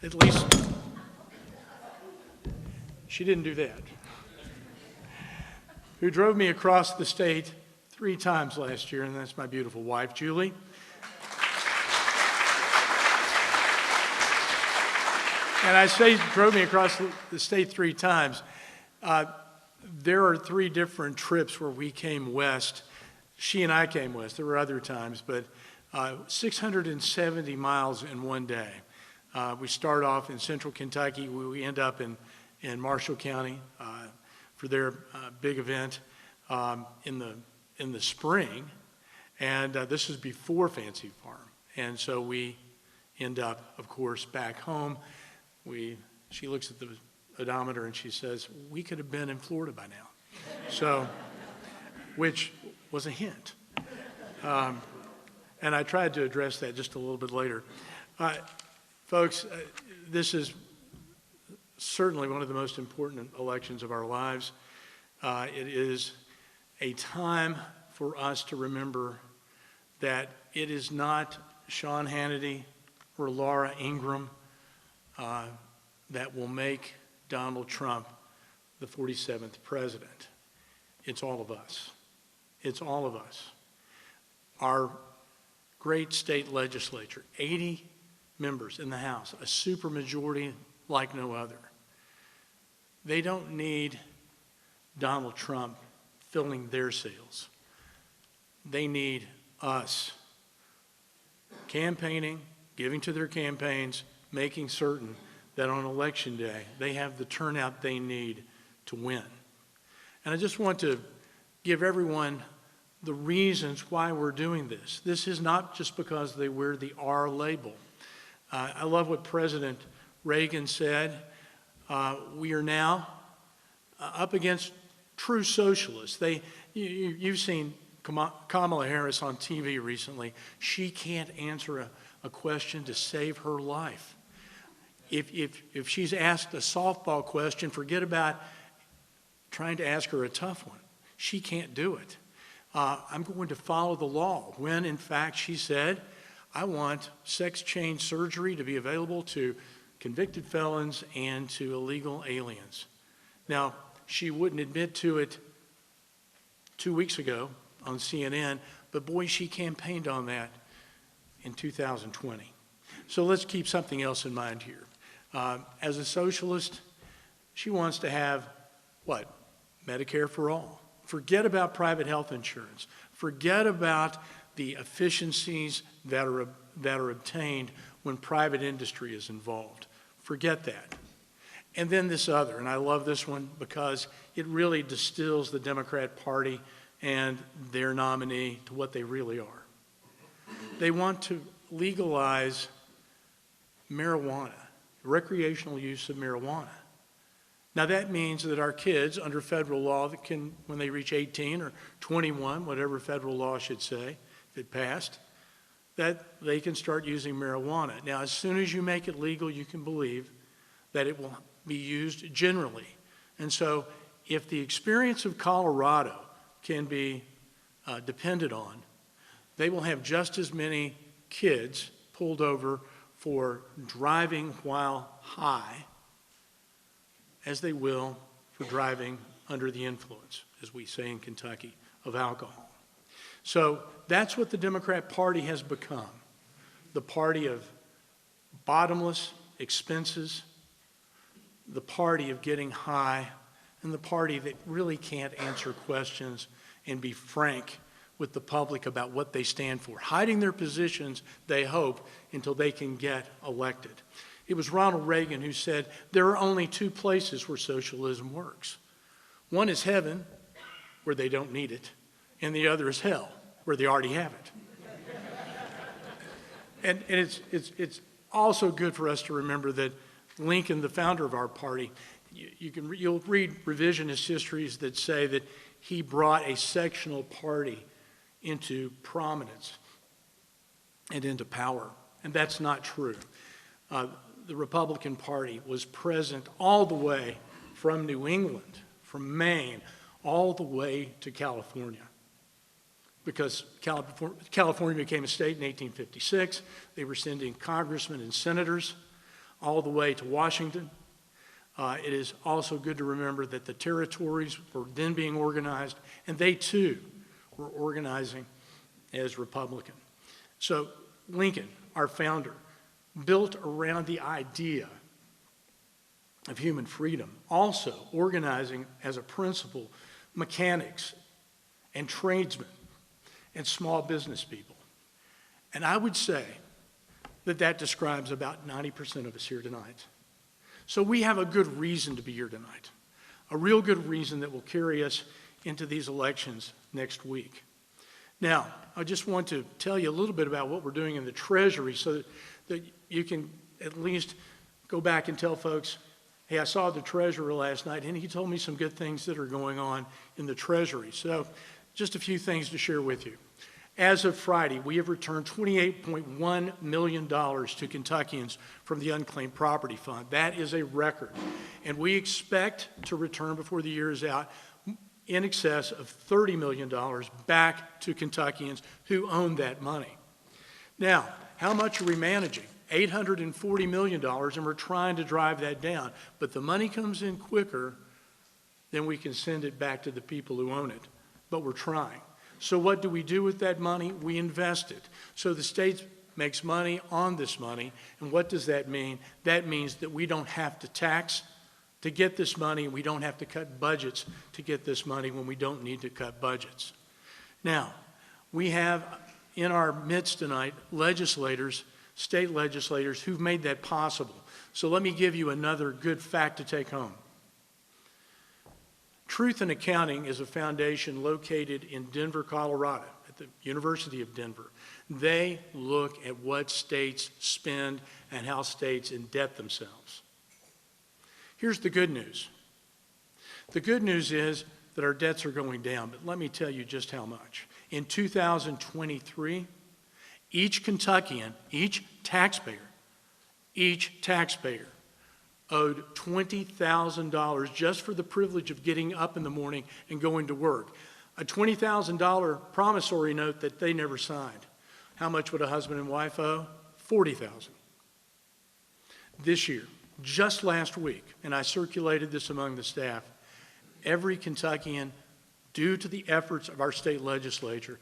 At least, she didn't do that. Who drove me across the state 3 times last year, and that's my beautiful wife, Julie. And I say drove me across the state 3 times. There are 3 different trips where we came west. She and I came west. There were other times, but 670 miles in one day. We start off in central Kentucky. We end up in Marshall County for their big event in the spring. And this is before Fancy Farm. And so we end up, of course, back home. She looks at the odometer and she says, we could have been in Florida by now. So, which was a hint. And I tried to address that just a little bit later. Folks, this is certainly one of the most important elections of our lives. It is a time for us to remember that it is not Sean Hannity or Laura Ingraham that will make Donald Trump the 47th president. It's all of us. It's all of us. Our great state legislature, 80 members in the House, a supermajority like no other. They don't need Donald Trump filling their sails. They need us campaigning, giving to their campaigns, making certain that on election day they have the turnout they need to win. And I just want to give everyone the reasons why we're doing this. This is not just because they wear the R label. I love what President Reagan said. We are now up against true socialists. You've seen Kamala Harris on TV recently. She can't answer a question to save her life. If she's asked a softball question, forget about trying to ask her a tough one. She can't do it. I'm going to follow the law. When, in fact, she said, I want sex change surgery to be available to convicted felons and to illegal aliens. Now, she wouldn't admit to it 2 weeks ago on CNN, but boy, she campaigned on that in 2020. So let's keep something else in mind here. As a socialist, she wants to have, what? Medicare for all. Forget about private health insurance. Forget about the efficiencies that are obtained when private industry is involved. Forget that. And then this other, and I love this one because it really distills the Democrat Party and their nominee to what they really are. They want to legalize marijuana, recreational use of marijuana. Now that means that our kids under federal law that can, when they reach 18 or 21, whatever federal law should say, if it passed, that they can start using marijuana. Now as soon as you make it legal, you can believe that it will be used generally. And so if the experience of Colorado can be depended on, they will have just as many kids pulled over for driving while high as they will for driving under the influence, as we say in Kentucky, of alcohol. So that's what the Democrat Party has become, the party of bottomless expenses, the party of getting high, and the party that really can't answer questions and be frank with the public about what they stand for, hiding their positions, they hope, until they can get elected. It was Ronald Reagan who said, there are only 2 places where socialism works. One is heaven, where they don't need it, and the other is hell, where they already have it. And it's also good for us to remember that Lincoln, the founder of our party, you'll read revisionist histories that say that he brought a sectional party into prominence and into power, and that's not true. the Republican Party was present all the way from New England, from Maine, all the way to California. Because California became a state in 1856, they were sending congressmen and senators all the way to Washington. It is also good to remember that the territories were then being organized, and they too were organizing as Republican. So Lincoln, our founder, built around the idea of human freedom, also organizing as a principle mechanics and tradesmen and small business people. And I would say that that describes about 90% of us here tonight. So we have a good reason to be here tonight, a real good reason that will carry us into these elections next week. Now, I just want to tell you a little bit about what we're doing in the Treasury so that you can at least go back and tell folks, hey, I saw the treasurer last night, and he told me some good things that are going on in the Treasury. So just a few things to share with you. As of Friday, we have returned $28.1 million to Kentuckians from the Unclaimed Property Fund. That is a record. And we expect to return before the year is out in excess of $30 million back to Kentuckians who own that money. Now, how much are we managing? $840 million, and we're trying to drive that down. But the money comes in quicker than we can send it back to the people who own it. But we're trying. So what do we do with that money? We invest it. So the state makes money on this money. And what does that mean? That means that we don't have to tax to get this money. We don't have to cut budgets to get this money when we don't need to cut budgets. Now, we have in our midst tonight legislators, state legislators who've made that possible. So let me give you another good fact to take home. Truth in Accounting is a foundation located in Denver, Colorado, at the University of Denver. They look at what states spend and how states indebt themselves. Here's the good news. The good news is that our debts are going down, but let me tell you just how much. In 2023, each Kentuckian, each taxpayer owed $20,000 just for the privilege of getting up in the morning and going to work. A $20,000 promissory note that they never signed. How much would a husband and wife owe? $40,000. This year, just last week, and I circulated this among the staff, every Kentuckian, due to the efforts of our state legislature,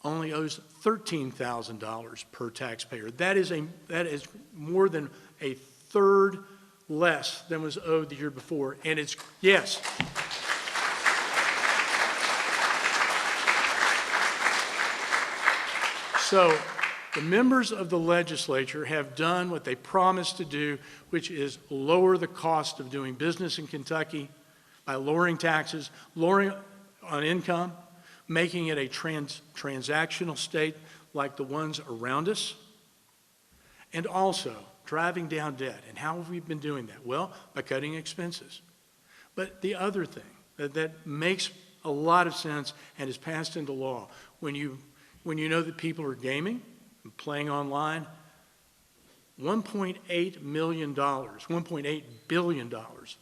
only owes $13,000 per taxpayer. That is more than a third less than was owed the year before. And it's, yes. So the members of the legislature have done what they promised to do, which is lower the cost of doing business in Kentucky by lowering taxes, lowering on income, making it a transactional state like the ones around us, and also driving down debt. And how have we been doing that? Well, by cutting expenses. But the other thing that makes a lot of sense and is passed into law, when you know that people are gaming and playing online, $1.8 billion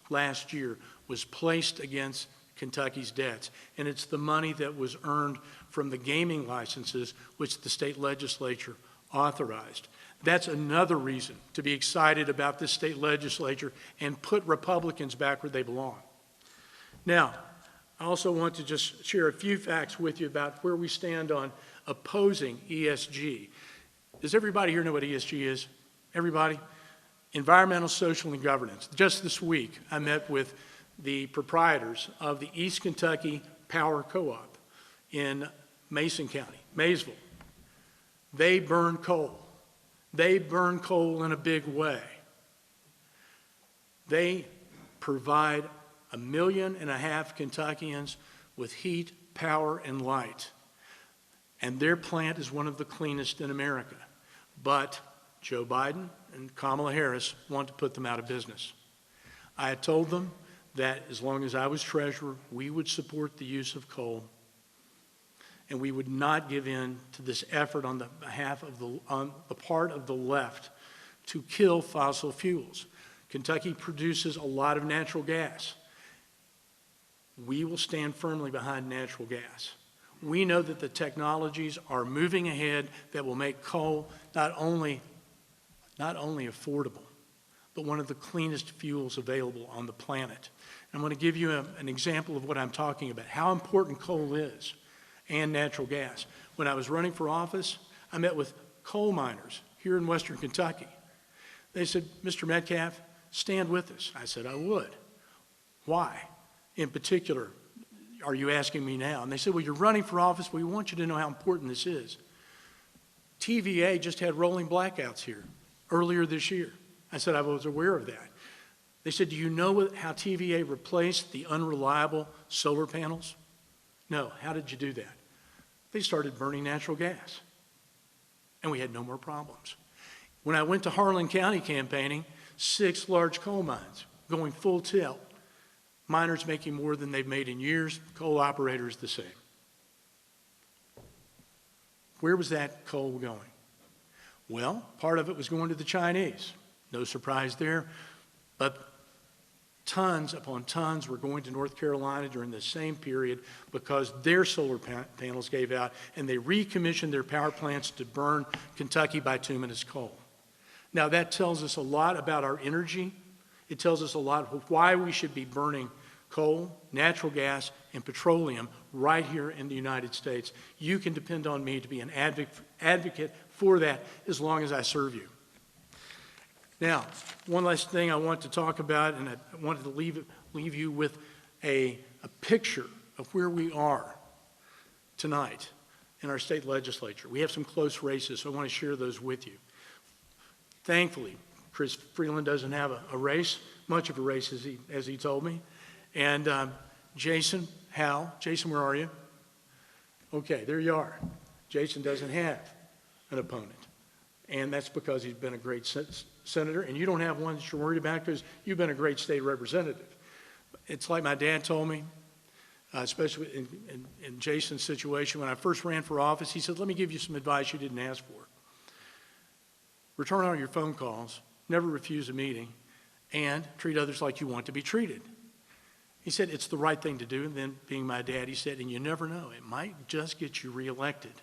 last year was placed against Kentucky's debts. And it's the money that was earned from the gaming licenses which the state legislature authorized. That's another reason to be excited about this state legislature and put Republicans back where they belong. Now, I also want to just share a few facts with you about where we stand on opposing ESG. Does everybody here know what ESG is? Everybody? Environmental, social, and governance. Just this week, I met with the proprietors of the East Kentucky Power Co-op in Mason County, Maysville. They burn coal. They burn coal in a big way. They provide 1.5 million Kentuckians with heat, power, and light. And their plant is one of the cleanest in America. But Joe Biden and Kamala Harris want to put them out of business. I had told them that as long as I was treasurer, we would support the use of coal, and we would not give in to this effort on the behalf of on the part of the left to kill fossil fuels. Kentucky produces a lot of natural gas. We will stand firmly behind natural gas. We know that the technologies are moving ahead that will make coal not only affordable, but one of the cleanest fuels available on the planet. I'm going to give you an example of what I'm talking about, how important coal is and natural gas. When I was running for office, I met with coal miners here in Western Kentucky. They said, Mr. Metcalf, stand with us. I said, I would. Why? In particular, are you asking me now? And they said, well, you're running for office, but we want you to know how important this is. TVA just had rolling blackouts here earlier this year. I said, I was aware of that. They said, do you know how TVA replaced the unreliable solar panels? No. How did you do that? They started burning natural gas, and we had no more problems. When I went to Harlan County campaigning, 6 large coal mines going full tilt. Miners making more than they've made in years, coal operators the same. Where was that coal going? Well, part of it was going to the Chinese. No surprise there. But tons upon tons were going to North Carolina during the same period because their solar panels gave out and they recommissioned their power plants to burn Kentucky bituminous coal. Now that tells us a lot about our energy. It tells us a lot of why we should be burning coal, natural gas, and petroleum right here in the United States. You can depend on me to be an advocate for that as long as I serve you. Now, one last thing I want to talk about, and I wanted to leave you with a picture of where we are tonight in our state legislature. We have some close races, so I want to share those with you. Thankfully, Freeland doesn't have a race, much of a race as he told me. And Jason, Howell, Jason, where are you? Okay, there you are. Jason doesn't have an opponent. And that's because he's been a great senator, and you don't have one that you're worried about because you've been a great state representative. It's like my dad told me, especially in Jason's situation, when I first ran for office, he said, let me give you some advice you didn't ask for. Return all your phone calls, never refuse a meeting, and treat others like you want to be treated. He said, it's the right thing to do. And then being my dad, he said, and you never know, it might just get you reelected.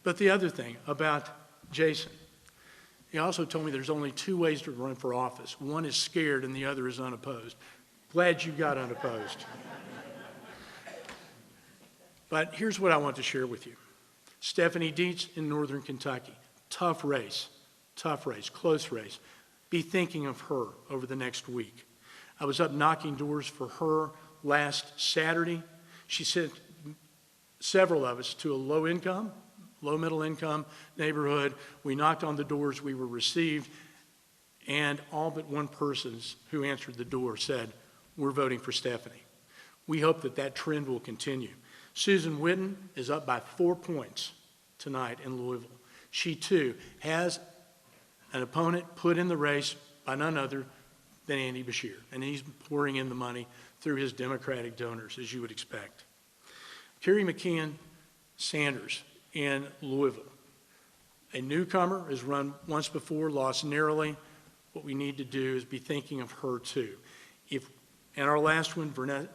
But the other thing about Jason, he also told me there's only 2 ways to run for office. One is scared and the other is unopposed. Glad you got unopposed. But here's what I want to share with you. Stephanie Dietz in Northern Kentucky, tough race, close race. Be thinking of her over the next week. I was up knocking doors for her last Saturday. She sent several of us to a low middle income neighborhood. We knocked on the doors, we were received, and all but one person who answered the door said, we're voting for Stephanie. We hope that that trend will continue. Susan Whitten is up by 4 points tonight in Louisville. She too has an opponent put in the race by none other than Andy Beshear, and he's pouring in the money through his Democratic donors, as you would expect. Kerry McKeon Sanders in Louisville. A newcomer has run once before, lost narrowly. What we need to do is be thinking of her too. And our last one,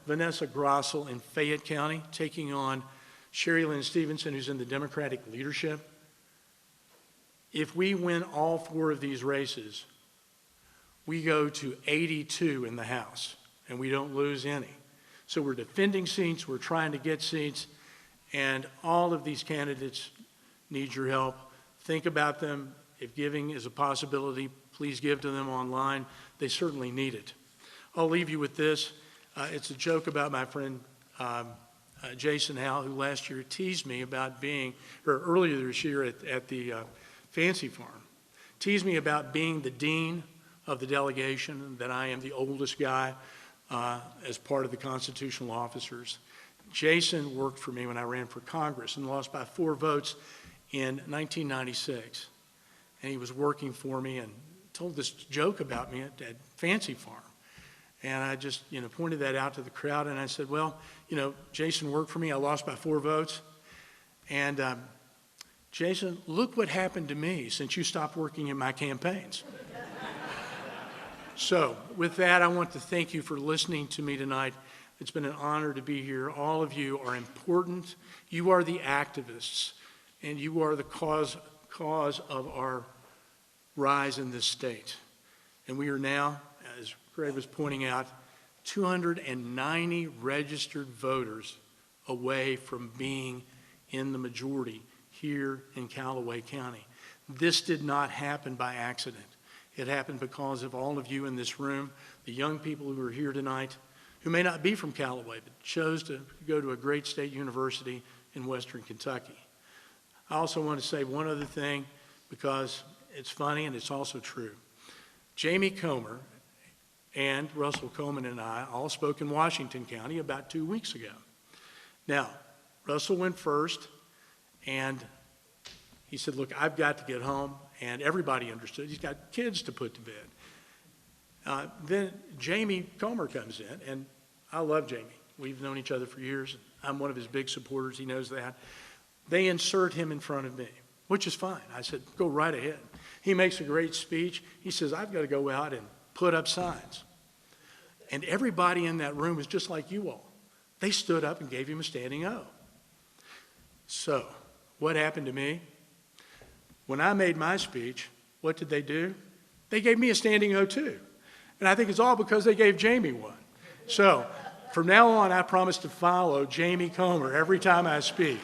Vanessa Grossel in Fayette County, taking on Sherry Lynn Stevenson, who's in the Democratic leadership. If we win all 4 of these races, we go to 82 in the House, and we don't lose any. So we're defending seats, we're trying to get seats, and all of these candidates need your help. Think about them. If giving is a possibility, please give to them online. They certainly need it. I'll leave you with this. It's a joke about my friend Jason Howell, who last year teased me about earlier this year at the Fancy Farm, teased me about being the dean of the delegation, that I am the oldest guy as part of the constitutional officers. Jason worked for me when I ran for Congress and lost by 4 votes in 1996. And he was working for me and told this joke about me at Fancy Farm. And I just, pointed that out to the crowd, and I said, well, Jason worked for me. I lost by 4 votes. And Jason, look what happened to me since you stopped working in my campaigns. So with that, I want to thank you for listening to me tonight. It's been an honor to be here. All of you are important. You are the activists, and you are the cause of our rise in this state. And we are now, as Greg was pointing out, 290 registered voters away from being in the majority here in Calloway County. This did not happen by accident. It happened because of all of you in this room, the young people who are here tonight, who may not be from Calloway, but chose to go to a great state university in Western Kentucky. I also want to say one other thing, because it's funny and it's also true. Jamie Comer and Russell Coleman and I all spoke in Washington County about 2 weeks ago. Now, Russell went first, and he said, look, I've got to get home, and everybody understood. He's got kids to put to bed. Then Jamie Comer comes in, and I love Jamie. We've known each other for years. I'm one of his big supporters. He knows that. They insert him in front of me, which is fine. I said, go right ahead. He makes a great speech. He says, I've got to go out and put up signs. And everybody in that room was just like you all. They stood up and gave him a standing O. So, what happened to me? When I made my speech, what did they do? They gave me a standing O too. And I think it's all because they gave Jamie one. So, from now on, I promise to follow Jamie Comer every time I speak.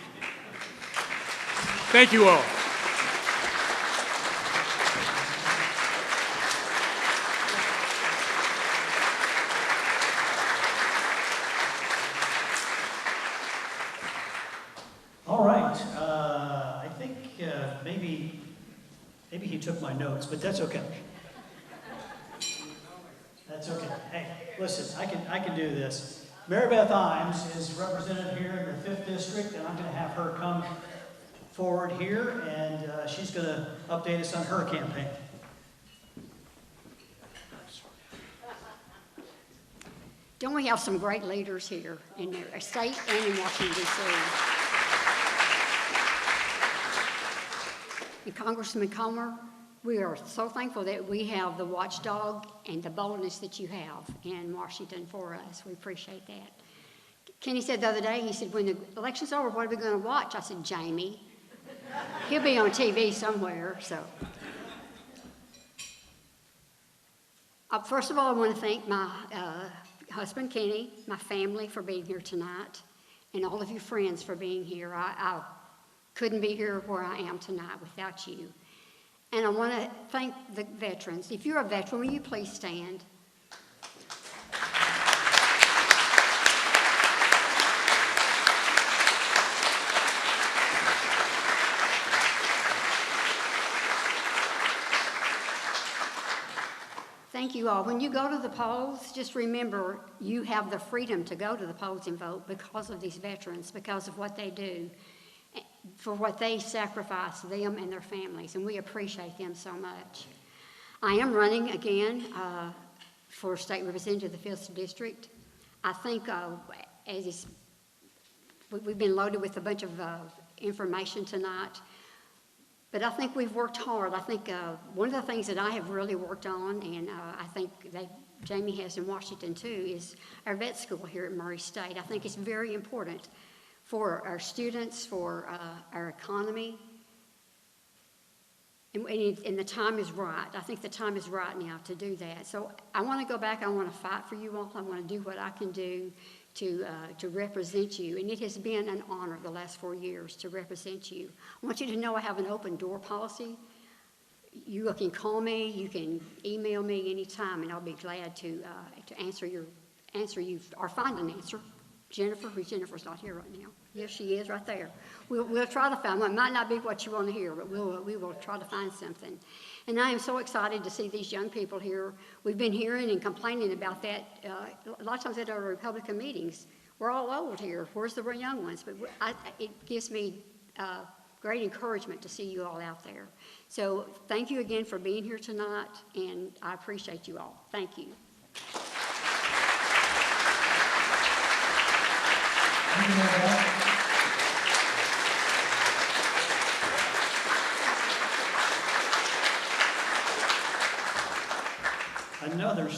Thank you all. All right, I think maybe he took my notes, but that's okay. That's okay. Hey, listen, I can do this. Mary Beth Imes is represented here in the 5th District, and I'm going to have her come forward here, and she's going to update us on her campaign. Don't we have some great leaders here in the state and in Washington, D.C.? And Congressman Comer, we are so thankful that we have the watchdog and the boldness that you have in Washington for us. We appreciate that. Kenny said the other day, he said, when the election's over, what are we going to watch? I said, Jamie. He'll be on TV somewhere, so. First of all, I want to thank my husband, Kenny, my family for being here tonight, and all of you friends for being here. I couldn't be here where I am tonight without you. And I want to thank the veterans. If you're a veteran, will you please stand? Thank you all. When you go to the polls, just remember you have the freedom to go to the polls and vote because of these veterans, because of what they do, for what they sacrifice, them and their families, and we appreciate them so much. I am running again for state representative of the 5th District. I think we've been loaded with a bunch of information tonight, but I think we've worked hard. I think one of the things that I have really worked on, and I think that Jamie has in Washington too, is our vet school here at Murray State. I think it's very important for our students, for our economy, and the time is right. I think the time is right now to do that. So I want to go back. I want to fight for you all. I want to do what I can do to represent you. And it has been an honor the last 4 years to represent you. I want you to know I have an open door policy. You can call me. You can email me anytime, and I'll be glad to answer you or find an answer. Jennifer's not here right now. Yes, she is right there. We'll try to find one. It might not be what you want to hear, but we will try to find something. And I am so excited to see these young people here. We've been hearing and complaining about that a lot of times at our Republican meetings. We're all old here. Where's the young ones? But it gives me great encouragement to see you all out there. So thank you again for being here tonight, and I appreciate you all. Thank you.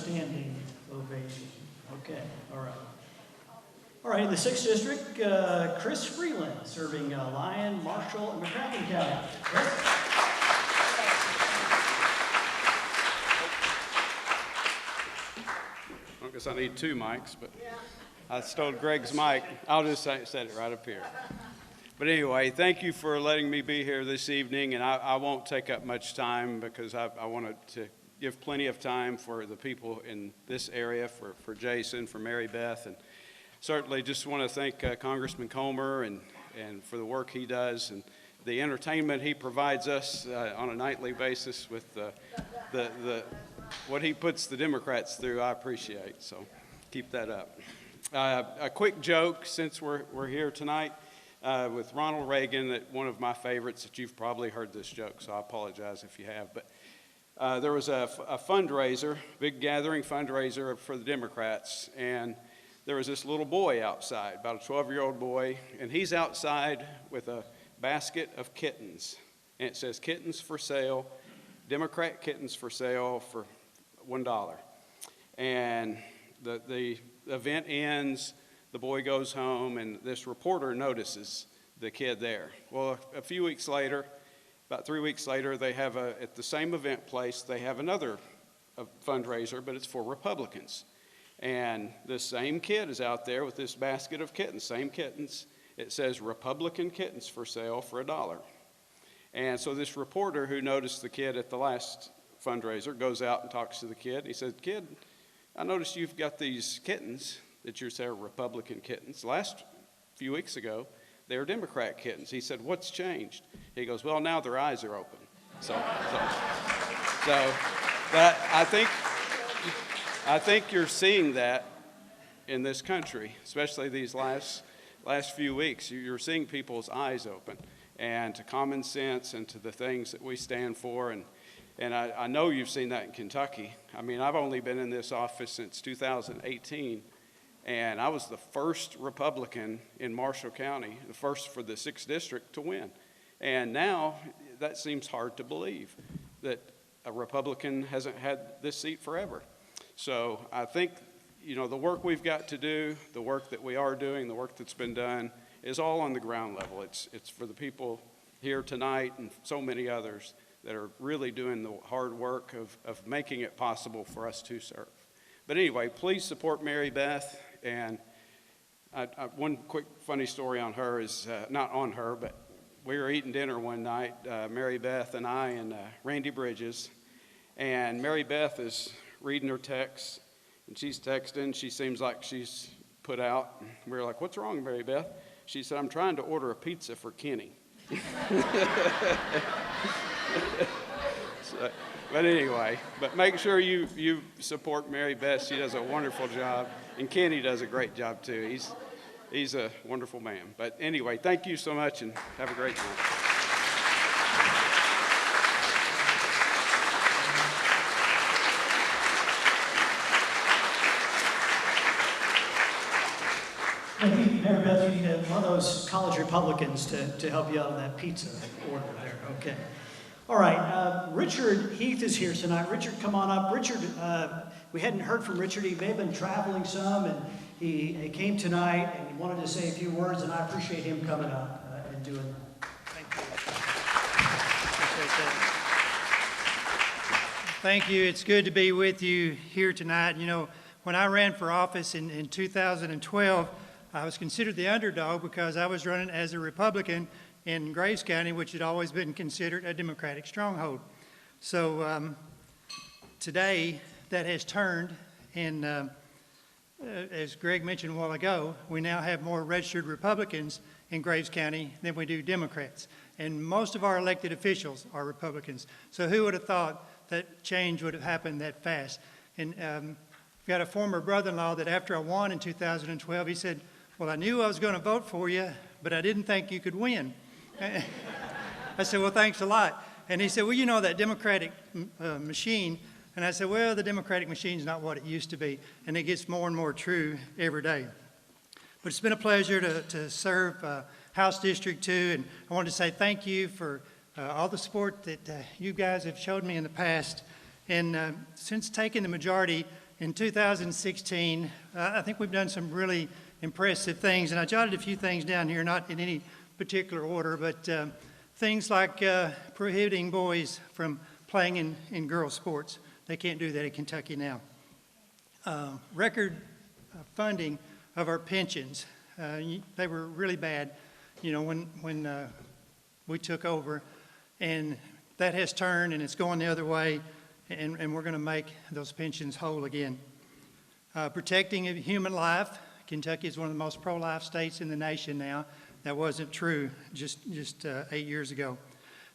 standing ovation. Okay, all right. All right, in the 6th District, Chris Freeland, serving Lyon, Marshall, and McConnell County. Chris? I guess I need 2 mics, but I stole Greg's mic. I'll just set it right up here. But anyway, thank you for letting me be here this evening, and I won't take up much time because I wanted to give plenty of time for the people in this area, for Jason, for Mary Beth, and certainly just want to thank Congressman Coleman and for the work he does and the entertainment he provides us on a nightly basis with what he puts the Democrats through. I appreciate, so keep that up. A quick joke since we're here tonight with Ronald Reagan, that one of my favorites, that you've probably heard this joke, so I apologize if you have, but there was a fundraiser, big gathering fundraiser for the Democrats, and there was this little boy outside, about a 12-year-old boy, and he's outside with a basket of kittens, and it says kittens for sale, Democrat kittens for sale for $1. And the event ends, the boy goes home, and this reporter notices the kid there. Well, a few weeks later, about 3 weeks later, they have at the same event place, they have another fundraiser, but it's for Republicans. And this same kid is out there with this basket of kittens, same kittens. It says Republican kittens for sale for $1. And so this reporter who noticed the kid at the last fundraiser goes out and talks to the kid. He said, "Kid, I noticed you've got these kittens that you're saying are Republican kittens. Last few weeks ago, they were Democrat kittens." He said, "What's changed?" He goes, "Well, now their eyes are open." So that I think you're seeing that in this country, especially these last few weeks. You're seeing people's eyes open, and to common sense and to the things that we stand for. And I know you've seen that in Kentucky. I mean, I've only been in this office since 2018, and I was the first Republican in Marshall County, the first for the 6th District to win. And now that seems hard to believe, that a Republican hasn't had this seat forever. So I think, the work we've got to do, the work that we are doing, the work that's been done, is all on the ground level. It's for the people here tonight and so many others that are really doing the hard work of making it possible for us to serve. But anyway, please support Mary Beth. And one quick funny story on her is, not on her, but we were eating dinner one night, Mary Beth and I and Randy Bridges. And Mary Beth is reading her text, and she's texting. She seems like she's put out. And we were like, "What's wrong, Mary Beth?" She said, "I'm trying to order a pizza for Kenny." But anyway, make sure you support Mary Beth. She does a wonderful job, and Kenny does a great job too. He's a wonderful man. But anyway, thank you so much, and have a great night. Maybe, Mary Beth, you need one of those college Republicans to help you out on that pizza order there. Okay. All right. Richard Heath is here tonight. Richard, come on up. Richard, we hadn't heard from Richard. He may have been traveling some, and he came tonight and he wanted to say a few words, and I appreciate him coming up and doing that. Thank you. Appreciate that. Thank you. It's good to be with you here tonight. When I ran for office in 2012, I was considered the underdog because I was running as a Republican in Graves County, which had always been considered a Democratic stronghold. So today, that has turned, and as Greg mentioned a while ago, we now have more registered Republicans in Graves County than we do Democrats. And most of our elected officials are Republicans. So who would have thought that change would have happened that fast? And I've got a former brother-in-law that after I won in 2012, he said, "Well, I knew I was going to vote for you, but I didn't think you could win." I said, "Well, thanks a lot." And he said, "Well, that Democratic machine." And I said, "Well, the Democratic machine's not what it used to be." And it gets more and more true every day. But it's been a pleasure to serve House District 2. And I wanted to say thank you for all the support that you guys have showed me in the past. And since taking the majority in 2016, I think we've done some really impressive things, and I jotted a few things down here, not in any particular order, but things like prohibiting boys from playing in girls' sports. They can't do that in Kentucky now. Record funding of our pensions. They were really bad, when we took over, and that has turned and it's going the other way, and we're going to make those pensions whole again. Protecting of human life. Kentucky is one of the most pro-life states in the nation now. That wasn't true just 8 years ago.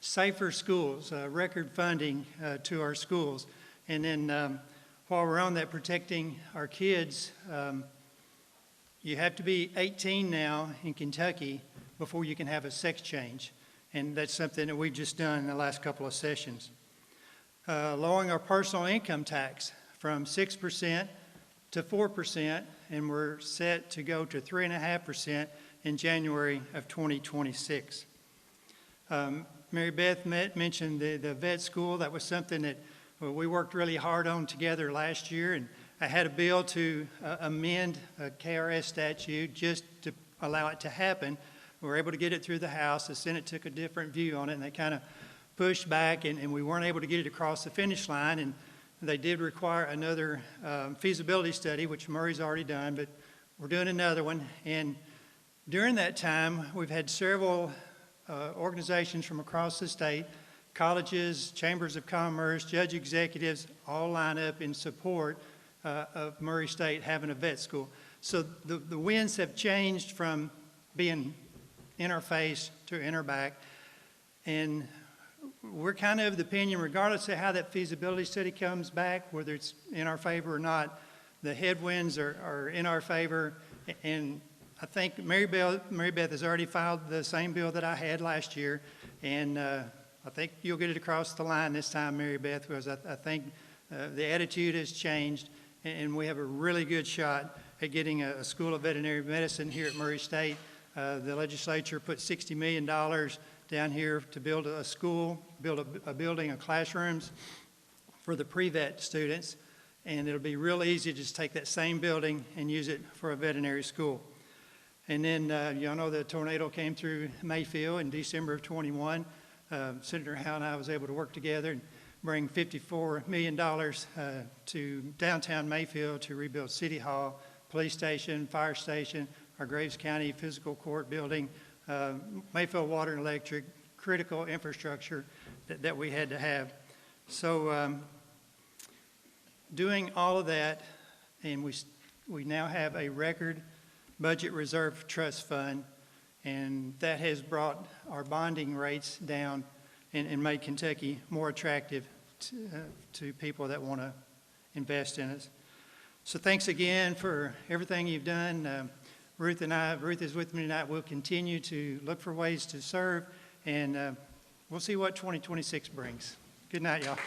Safer schools, record funding to our schools. And then while we're on that, protecting our kids, you have to be 18 now in Kentucky before you can have a sex change. And that's something that we've just done in the last couple of sessions. Lowering our personal income tax from 6% to 4%, and we're set to go to 3.5% in January of 2026. Mary Beth mentioned the vet school. That was something that we worked really hard on together last year, and I had a bill to amend a KRS statute just to allow it to happen. We were able to get it through the House. The Senate took a different view on it, and they kind of pushed back, and we weren't able to get it across the finish line, and they did require another feasibility study, which Murray's already done, but we're doing another one. And during that time, we've had several organizations from across the state, colleges, chambers of commerce, judge executives, all line up in support of Murray State having a vet school. So the winds have changed from being in our face to in our back. And we're kind of the opinion, regardless of how that feasibility study comes back, whether it's in our favor or not, the headwinds are in our favor. And I think Mary Beth has already filed the same bill that I had last year. And I think you'll get it across the line this time, Mary Beth, because I think the attitude has changed. And we have a really good shot at getting a school of veterinary medicine here at Murray State. The legislature put $60 million down here to build a school, build a building of classrooms for the pre-vet students. And it'll be real easy to just take that same building and use it for a veterinary school. And then, y'all know the tornado came through Mayfield in December of 21. Senator Howell and I was able to work together and bring $54 million to downtown Mayfield to rebuild City Hall, police station, fire station, our Graves County Physical Court building, Mayfield Water and Electric, critical infrastructure that we had to have. So doing all of that, and we now have a record budget reserve trust fund, and that has brought our bonding rates down and made Kentucky more attractive to people that want to invest in us. So thanks again for everything you've done. Ruth is with me tonight. We'll continue to look for ways to serve, and we'll see what 2026 brings. Good night, y'all.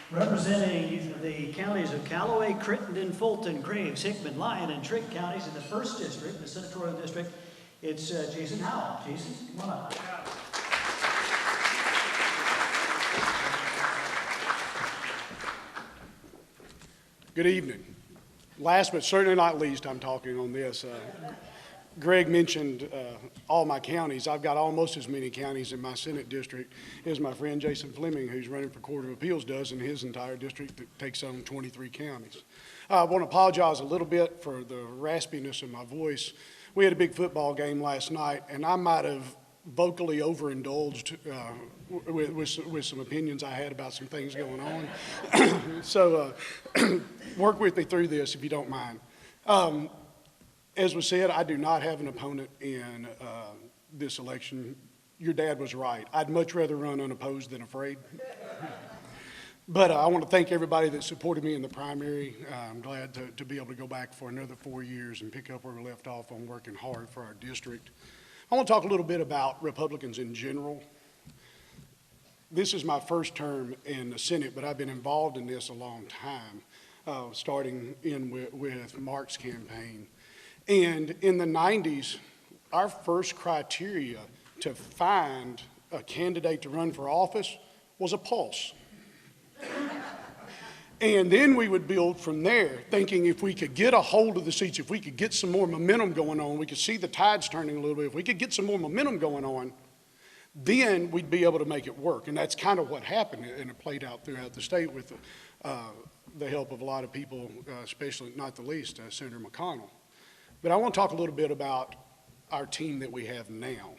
Representing the counties of Calloway, Crittenden, Fulton, Graves, Hickman, Lyon, and Trigg counties in the 1st District, the senatorial district, it's Jason Howell. Jason, come on up. Good evening. Last but certainly not least, I'm talking on this. Greg mentioned all my counties. I've got almost as many counties in my Senate district as my friend Jason Fleming, who's running for Court of Appeals, does in his entire district that takes on 23 counties. I want to apologize a little bit for the raspiness of my voice. We had a big football game last night, and I might have vocally overindulged with some opinions I had about some things going on. So work with me through this if you don't mind. As was said, I do not have an opponent in this election. Your dad was right. I'd much rather run unopposed than afraid. But I want to thank everybody that supported me in the primary. I'm glad to be able to go back for another 4 years and pick up where we left off on working hard for our district. I want to talk a little bit about Republicans in general. This is my first term in the Senate, but I've been involved in this a long time, starting in with Mark's campaign. And in the 90s, our first criteria to find a candidate to run for office was a pulse. And then we would build from there, thinking if we could get a hold of the seats, if we could get some more momentum going on, we could see the tides turning a little bit, if we could get some more momentum going on, then we'd be able to make it work. And that's kind of what happened, and it played out throughout the state with the help of a lot of people, especially, not the least, Senator McConnell. But I want to talk a little bit about our team that we have now.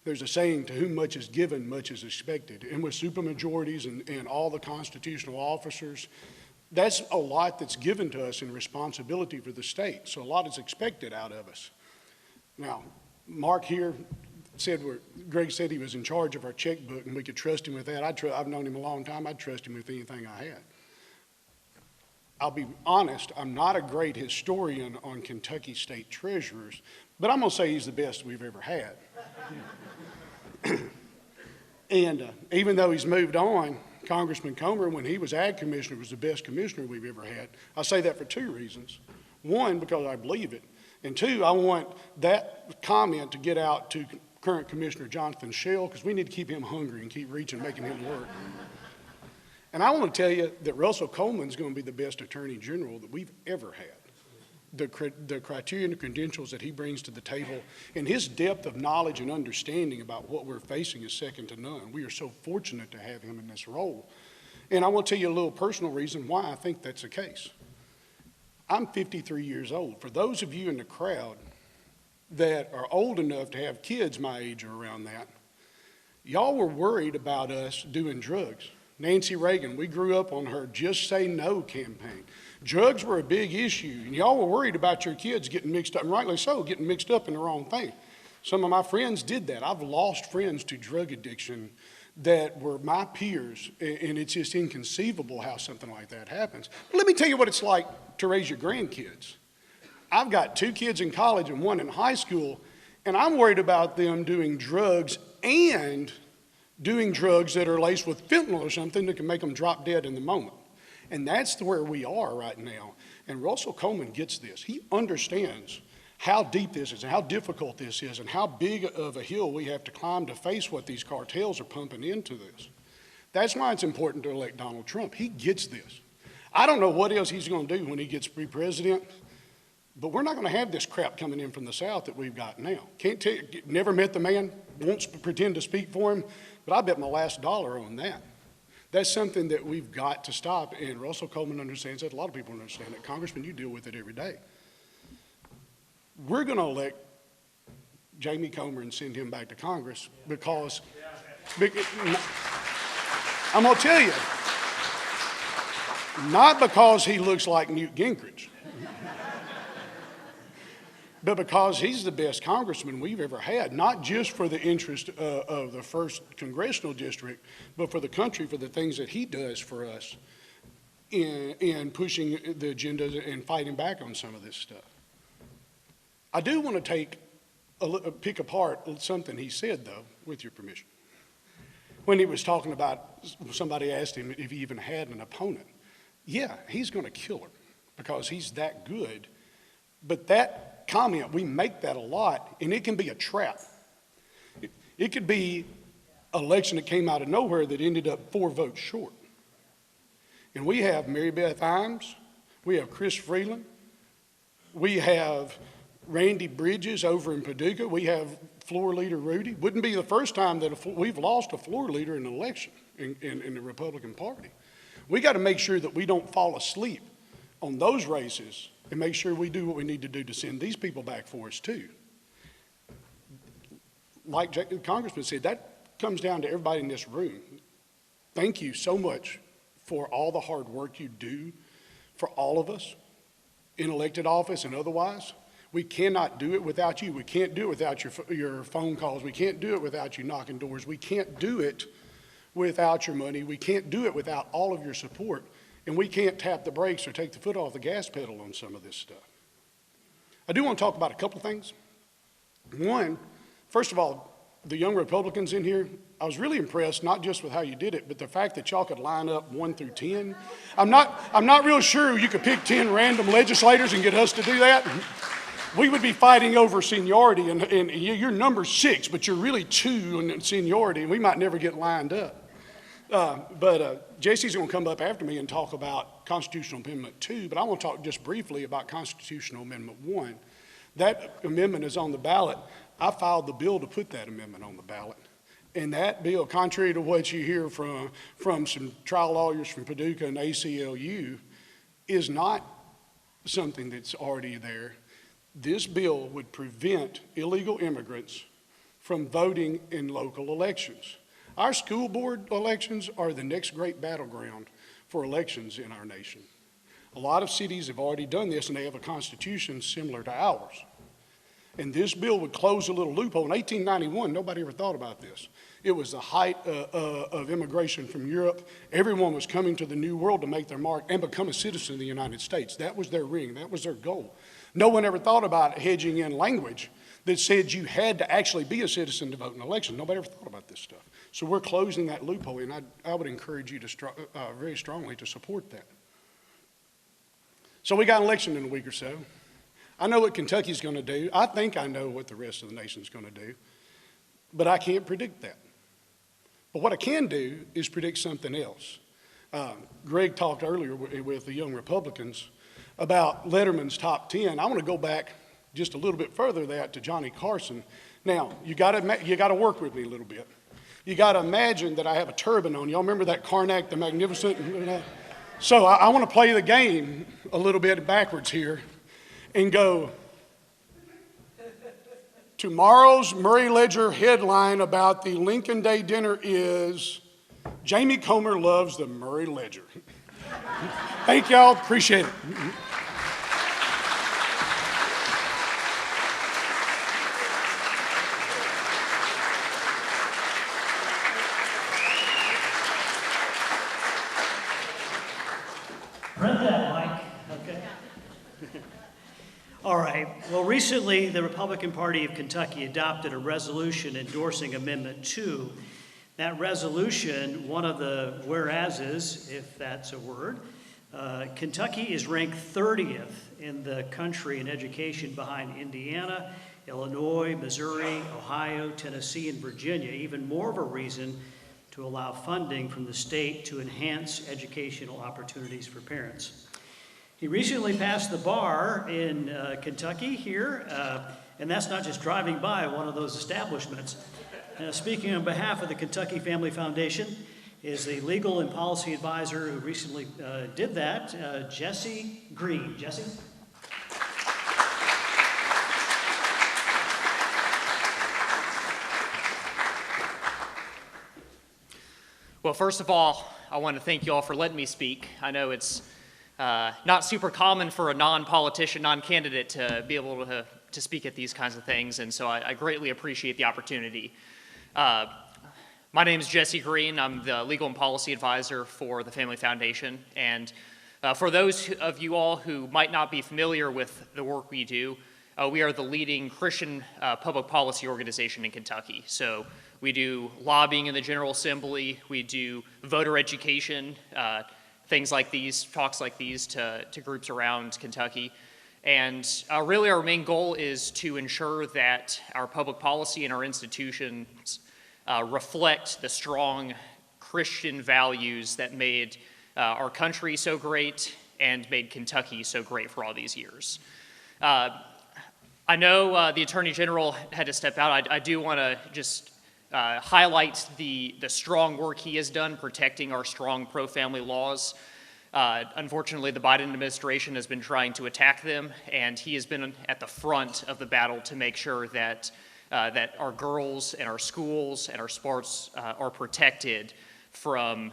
There's a saying, to whom much is given, much is expected. And with supermajorities and all the constitutional officers, that's a lot that's given to us in responsibility for the state. So a lot is expected out of us. Now, Mark here said, Greg said he was in charge of our checkbook and we could trust him with that. I've known him a long time. I'd trust him with anything I had. I'll be honest, I'm not a great historian on Kentucky state treasurers, but I'm going to say he's the best we've ever had. And even though he's moved on, Congressman Comer, when he was ag commissioner, was the best commissioner we've ever had. I say that for two reasons. One, because I believe it. And two, I want that comment to get out to current Commissioner Jonathan Schell, because we need to keep him hungry and keep reaching, making him work. And I want to tell you that Russell Coleman's going to be the best Attorney General that we've ever had. The criteria and the credentials that he brings to the table and his depth of knowledge and understanding about what we're facing is second to none. We are so fortunate to have him in this role. And I want to tell you a little personal reason why I think that's the case. I'm 53 years old. For those of you in the crowd that are old enough to have kids my age or around that, y'all were worried about us doing drugs. Nancy Reagan, we grew up on her Just Say No campaign. Drugs were a big issue, and y'all were worried about your kids getting mixed up, and rightly so, getting mixed up in the wrong thing. Some of my friends did that. I've lost friends to drug addiction that were my peers, and it's just inconceivable how something like that happens. But let me tell you what it's like to raise your grandkids. I've got 2 kids in college and 1 in high school, and I'm worried about them doing drugs and doing drugs that are laced with fentanyl or something that can make them drop dead in the moment. And that's where we are right now. And Russell Coleman gets this. He understands how deep this is and how difficult this is and how big of a hill we have to climb to face what these cartels are pumping into this. That's why it's important to elect Donald Trump. He gets this. I don't know what else he's going to do when he gets to be president, but we're not going to have this crap coming in from the South that we've got now. Can't tell you, never met the man, won't pretend to speak for him, but I bet my last dollar on that. That's something that we've got to stop, and Russell Coleman understands that. A lot of people understand it. Congressman, you deal with it every day. We're going to elect Jamie Comer and send him back to Congress because I'm going to tell you, not because he looks like Newt Gingrich, but because he's the best congressman we've ever had, not just for the interest of the 1st Congressional District, but for the country, for the things that he does for us in pushing the agendas and fighting back on some of this stuff. I do want to pick apart something he said, though, with your permission. When he was talking about, somebody asked him if he even had an opponent. Yeah, he's going to kill her because he's that good. But that comment, we make that a lot, and it can be a trap. It could be an election that came out of nowhere that ended up 4 votes short. And we have Mary Beth Imes, we have Chris Freeland, we have Randy Bridges over in Paducah, we have floor leader Rudy. Wouldn't be the first time that we've lost a floor leader in an election in the Republican Party. We got to make sure that we don't fall asleep on those races and make sure we do what we need to do to send these people back for us too. Like the Congressman said, that comes down to everybody in this room. Thank you so much for all the hard work you do for all of us in elected office and otherwise. We cannot do it without you. We can't do it without your phone calls. We can't do it without you knocking doors. We can't do it without your money. We can't do it without all of your support. And we can't tap the brakes or take the foot off the gas pedal on some of this stuff. I do want to talk about a couple of things. One, first of all, the young Republicans in here, I was really impressed, not just with how you did it, but the fact that y'all could line up 1 through 10. I'm not real sure you could pick 10 random legislators and get us to do that. we would be fighting over seniority, and you're number 6, but you're really 2 in seniority, and we might never get lined up. But Jesse's going to come up after me and talk about Constitutional Amendment 2, but I want to talk just briefly about Constitutional Amendment 1. That amendment is on the ballot. I filed the bill to put that amendment on the ballot. And that bill, contrary to what you hear from some trial lawyers from Paducah and ACLU, is not something that's already there. This bill would prevent illegal immigrants from voting in local elections. Our school board elections are the next great battleground for elections in our nation. A lot of cities have already done this, and they have a constitution similar to ours. And this bill would close a little loophole. In 1891, nobody ever thought about this. It was the height of immigration from Europe. Everyone was coming to the New World to make their mark and become a citizen of the United States. That was their ring. That was their goal. No one ever thought about hedging in language that said you had to actually be a citizen to vote in an election. Nobody ever thought about this stuff. So we're closing that loophole, and I would encourage you to very strongly to support that. So we got an election in a week or so. I know what Kentucky's going to do. I think I know what the rest of the nation's going to do, but I can't predict that. But what I can do is predict something else. Greg talked earlier with the young Republicans about Letterman's top 10. I want to go back just a little bit further that to Johnny Carson. Now, you got to work with me a little bit. You got to imagine that I have a turban on. Y'all remember that Karnak the Magnificent? So I want to play the game a little bit backwards here and go, tomorrow's Murray Ledger headline about the Lincoln Day dinner is Jamie Comer loves the Murray Ledger. Thank y'all, appreciate it. Print that, Mike. Okay. All right. Well, recently, the Republican Party of Kentucky adopted a resolution endorsing Amendment 2. That resolution, one of the whereases, if that's a word, Kentucky is ranked 30th in the country in education behind Indiana, Illinois, Missouri, Ohio, Tennessee, and Virginia. Even more of a reason to allow funding from the state to enhance educational opportunities for parents. He recently passed the bar in Kentucky here, and that's not just driving by one of those establishments. Speaking on behalf of the Kentucky Family Foundation is the legal and policy advisor who recently did that, Jessie Green. Jessie? Well, first of all, I want to thank you all for letting me speak. I know it's not super common for a non-politician, non-candidate to be able to speak at these kinds of things, and so I greatly appreciate the opportunity. My name is Jessie Green. I'm the legal and policy advisor for the Family Foundation, and for those of you all who might not be familiar with the work we do, we are the leading Christian public policy organization in Kentucky. So we do lobbying in the General Assembly, we do voter education, things like these, talks like these to groups around Kentucky. And really our main goal is to ensure that our public policy and our institutions reflect the strong Christian values that made our country so great and made Kentucky so great for all these years. I know the Attorney General had to step out. I do want to just highlight the strong work he has done protecting our strong pro-family laws. Unfortunately, the Biden administration has been trying to attack them, and he has been at the front of the battle to make sure that that our girls and our schools and our sports are protected from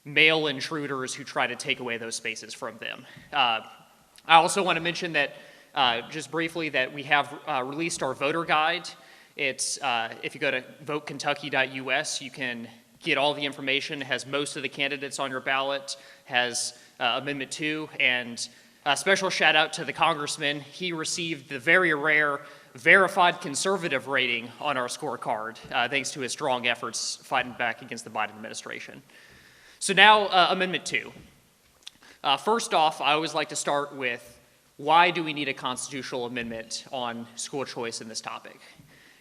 male intruders who try to take away those spaces from them. I also want to mention that, just briefly, that we have released our voter guide. It's, if you go to votekentucky.us, you can get all the information. It has most of the candidates on your ballot, has Amendment 2, and a special shout out to the congressman. He received the very rare verified conservative rating on our scorecard, thanks to his strong efforts fighting back against the Biden administration. So now, Amendment 2. First off, I always like to start with why do we need a constitutional amendment on school choice in this topic?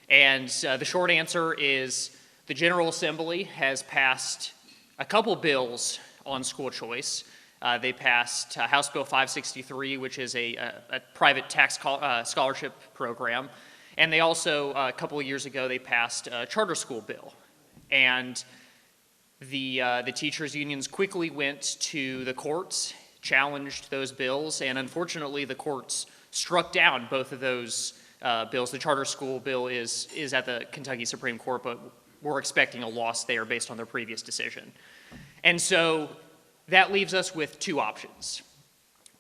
And the short answer is the General Assembly has passed a couple bills on school choice. They passed House Bill 563, which is a private tax scholarship program. And they also, a couple of years ago, they passed a charter school bill. And the teachers' unions quickly went to the courts, challenged those bills, and unfortunately the courts struck down both of those bills. The charter school bill is at the Kentucky Supreme Court, but we're expecting a loss there based on their previous decision. And so that leaves us with two options.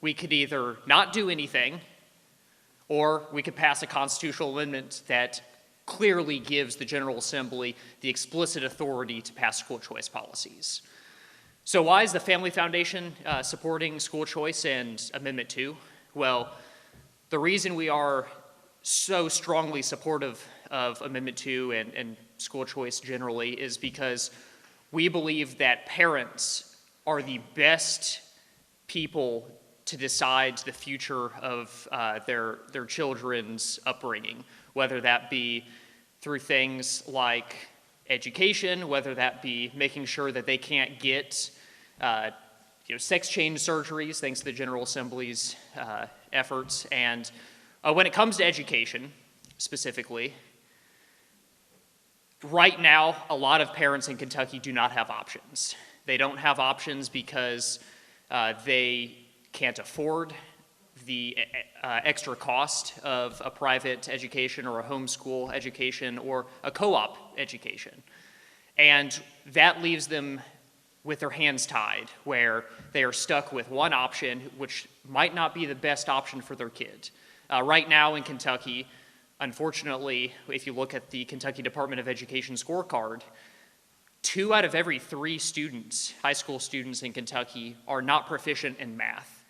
We could either not do anything, or we could pass a constitutional amendment that clearly gives the General Assembly the explicit authority to pass school choice policies. So why is the Family Foundation supporting school choice and Amendment 2? Well, the reason we are so strongly supportive of Amendment 2 and school choice generally is because we believe that parents are the best people to decide the future of their children's upbringing, whether that be through things like education, whether that be making sure that they can't get sex change surgeries, thanks to the General Assembly's efforts. And when it comes to education, specifically, right now, a lot of parents in Kentucky do not have options. They don't have options because they can't afford the extra cost of a private education or a homeschool education or a co-op education. And that leaves them with their hands tied, where they are stuck with one option, which might not be the best option for their kid. Right now in Kentucky, unfortunately, if you look at the Kentucky Department of Education scorecard, 2 out of every 3 students, high school students in Kentucky, are not proficient in math.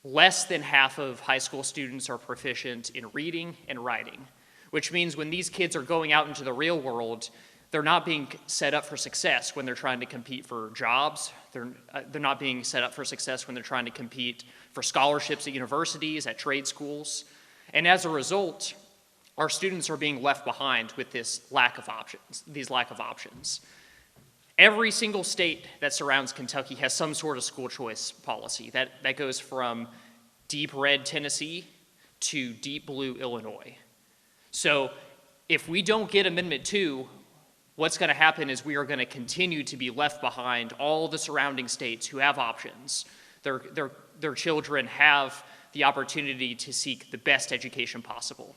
Less than half of high school students are proficient in reading and writing, which means when these kids are going out into the real world, they're not being set up for success when they're trying to compete for jobs. They're not being set up for success when they're trying to compete for scholarships at universities, at trade schools. And as a result, our students are being left behind with these lack of options. Every single state that surrounds Kentucky has some sort of school choice policy. That goes from deep red Tennessee to deep blue Illinois. So if we don't get Amendment 2, what's going to happen is we are going to continue to be left behind all the surrounding states who have options. Their children have the opportunity to seek the best education possible.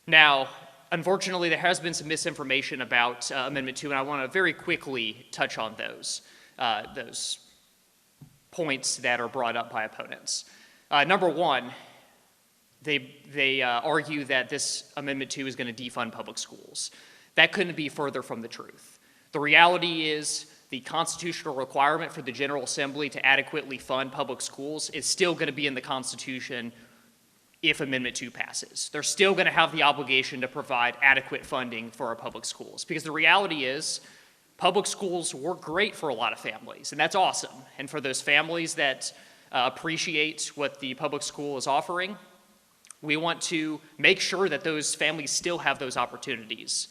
Now, unfortunately, there has been some misinformation about Amendment 2, and I want to very quickly touch on those points that are brought up by opponents. Number one, they argue that this Amendment 2 is going to defund public schools. That couldn't be further from the truth. The reality is the constitutional requirement for the General Assembly to adequately fund public schools is still going to be in the Constitution if Amendment 2 passes. They're still going to have the obligation to provide adequate funding for our public schools, because the reality is public schools work great for a lot of families, and that's awesome. And for those families that appreciate what the public school is offering, we want to make sure that those families still have those opportunities.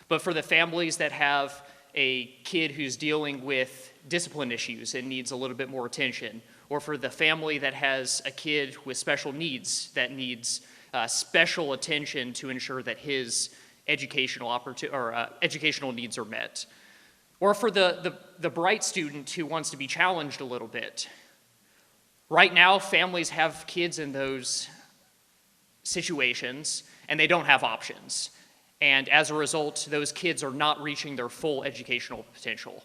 But for the families that have a kid who's dealing with discipline issues and needs a little bit more attention, or for the family that has a kid with special needs that needs special attention to ensure that his educational needs are met, or for the bright student who wants to be challenged a little bit. Right now, families have kids in those situations, and they don't have options. And as a result, those kids are not reaching their full educational potential.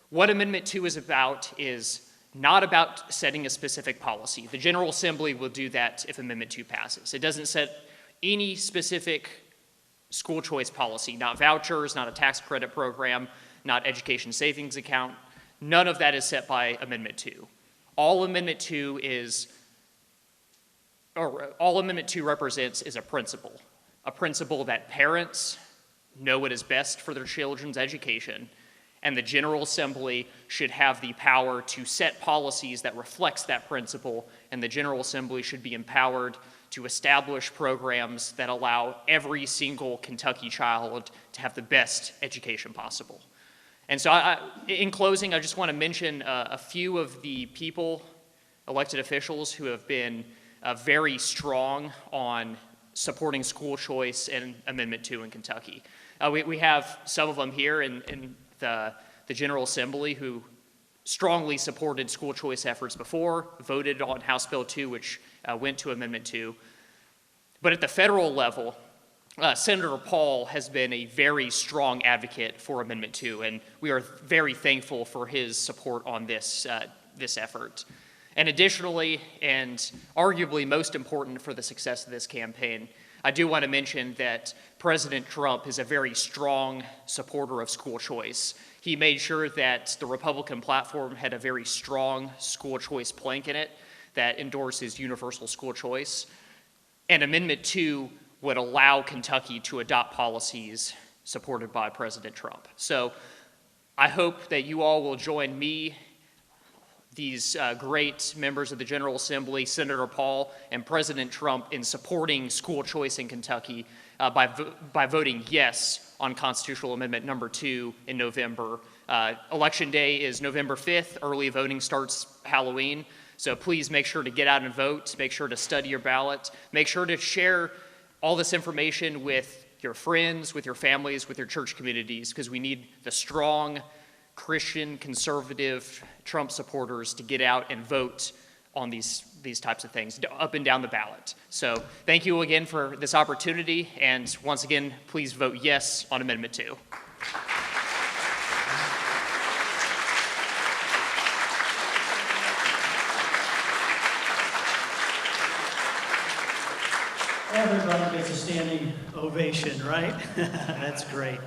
What Amendment 2 is not about setting a specific policy. The General Assembly will do that if Amendment 2 passes. It doesn't set any specific school choice policy, not vouchers, not a tax credit program, not education savings account. None of that is set by Amendment 2. All Amendment 2 represents is a principle that parents know what is best for their children's education, and the General Assembly should have the power to set policies that reflects that principle, and the General Assembly should be empowered to establish programs that allow every single Kentucky child to have the best education possible. And so in closing, I just want to mention a few of the people, elected officials, who have been very strong on supporting school choice and Amendment 2 in Kentucky. We have some of them here in the General Assembly who strongly supported school choice efforts before, voted on House Bill 2, which went to Amendment 2. But at the federal level, Senator Paul has been a very strong advocate for Amendment 2, and we are very thankful for his support on this effort. And additionally, and arguably most important for the success of this campaign, I do want to mention that President Trump is a very strong supporter of school choice. He made sure that the Republican platform had a very strong school choice plank in it that endorses universal school choice. And Amendment 2 would allow Kentucky to adopt policies supported by President Trump. So I hope that you all will join me, these great members of the General Assembly, Senator Paul, and President Trump in supporting school choice in Kentucky by voting yes on Constitutional Amendment number 2 in November. Election Day is November 5th. Early voting starts Halloween. So please make sure to get out and vote. Make sure to study your ballot. Make sure to share all this information with your friends, with your families, with your church communities, because we need the strong Christian, conservative Trump supporters to get out and vote on these types of things up and down the ballot. So thank you again for this opportunity, and once again, please vote yes on Amendment 2. Everybody gets a standing ovation, right? That's great.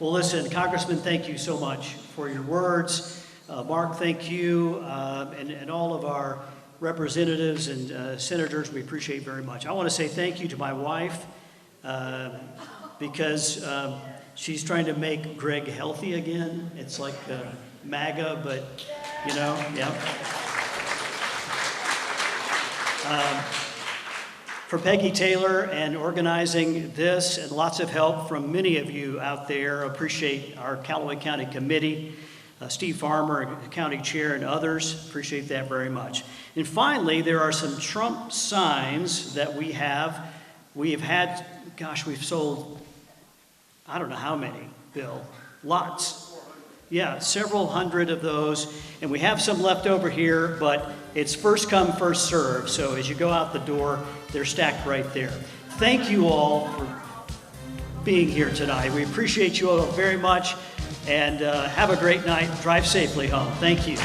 Well, listen, Congressman, thank you so much for your words. Mark, thank you, and all of our representatives and senators, we appreciate very much. I want to say thank you to my wife because she's trying to make Greg healthy again. It's like MAGA, but, you know, yeah. For Peggy Taylor and organizing this, and lots of help from many of you out there. Appreciate our Calloway County Committee, Steve Farmer, County Chair, and others. Appreciate that very much. And finally, there are some Trump signs that we have. We have had, gosh, we've sold, I don't know how many, Bill. Lots. Yeah, several hundred of those. And we have some left over here, but it's first come, first served. So as you go out the door, they're stacked right there. Thank you all for being here tonight. We appreciate you all very much. And have a great night. Drive safely home. Thank you.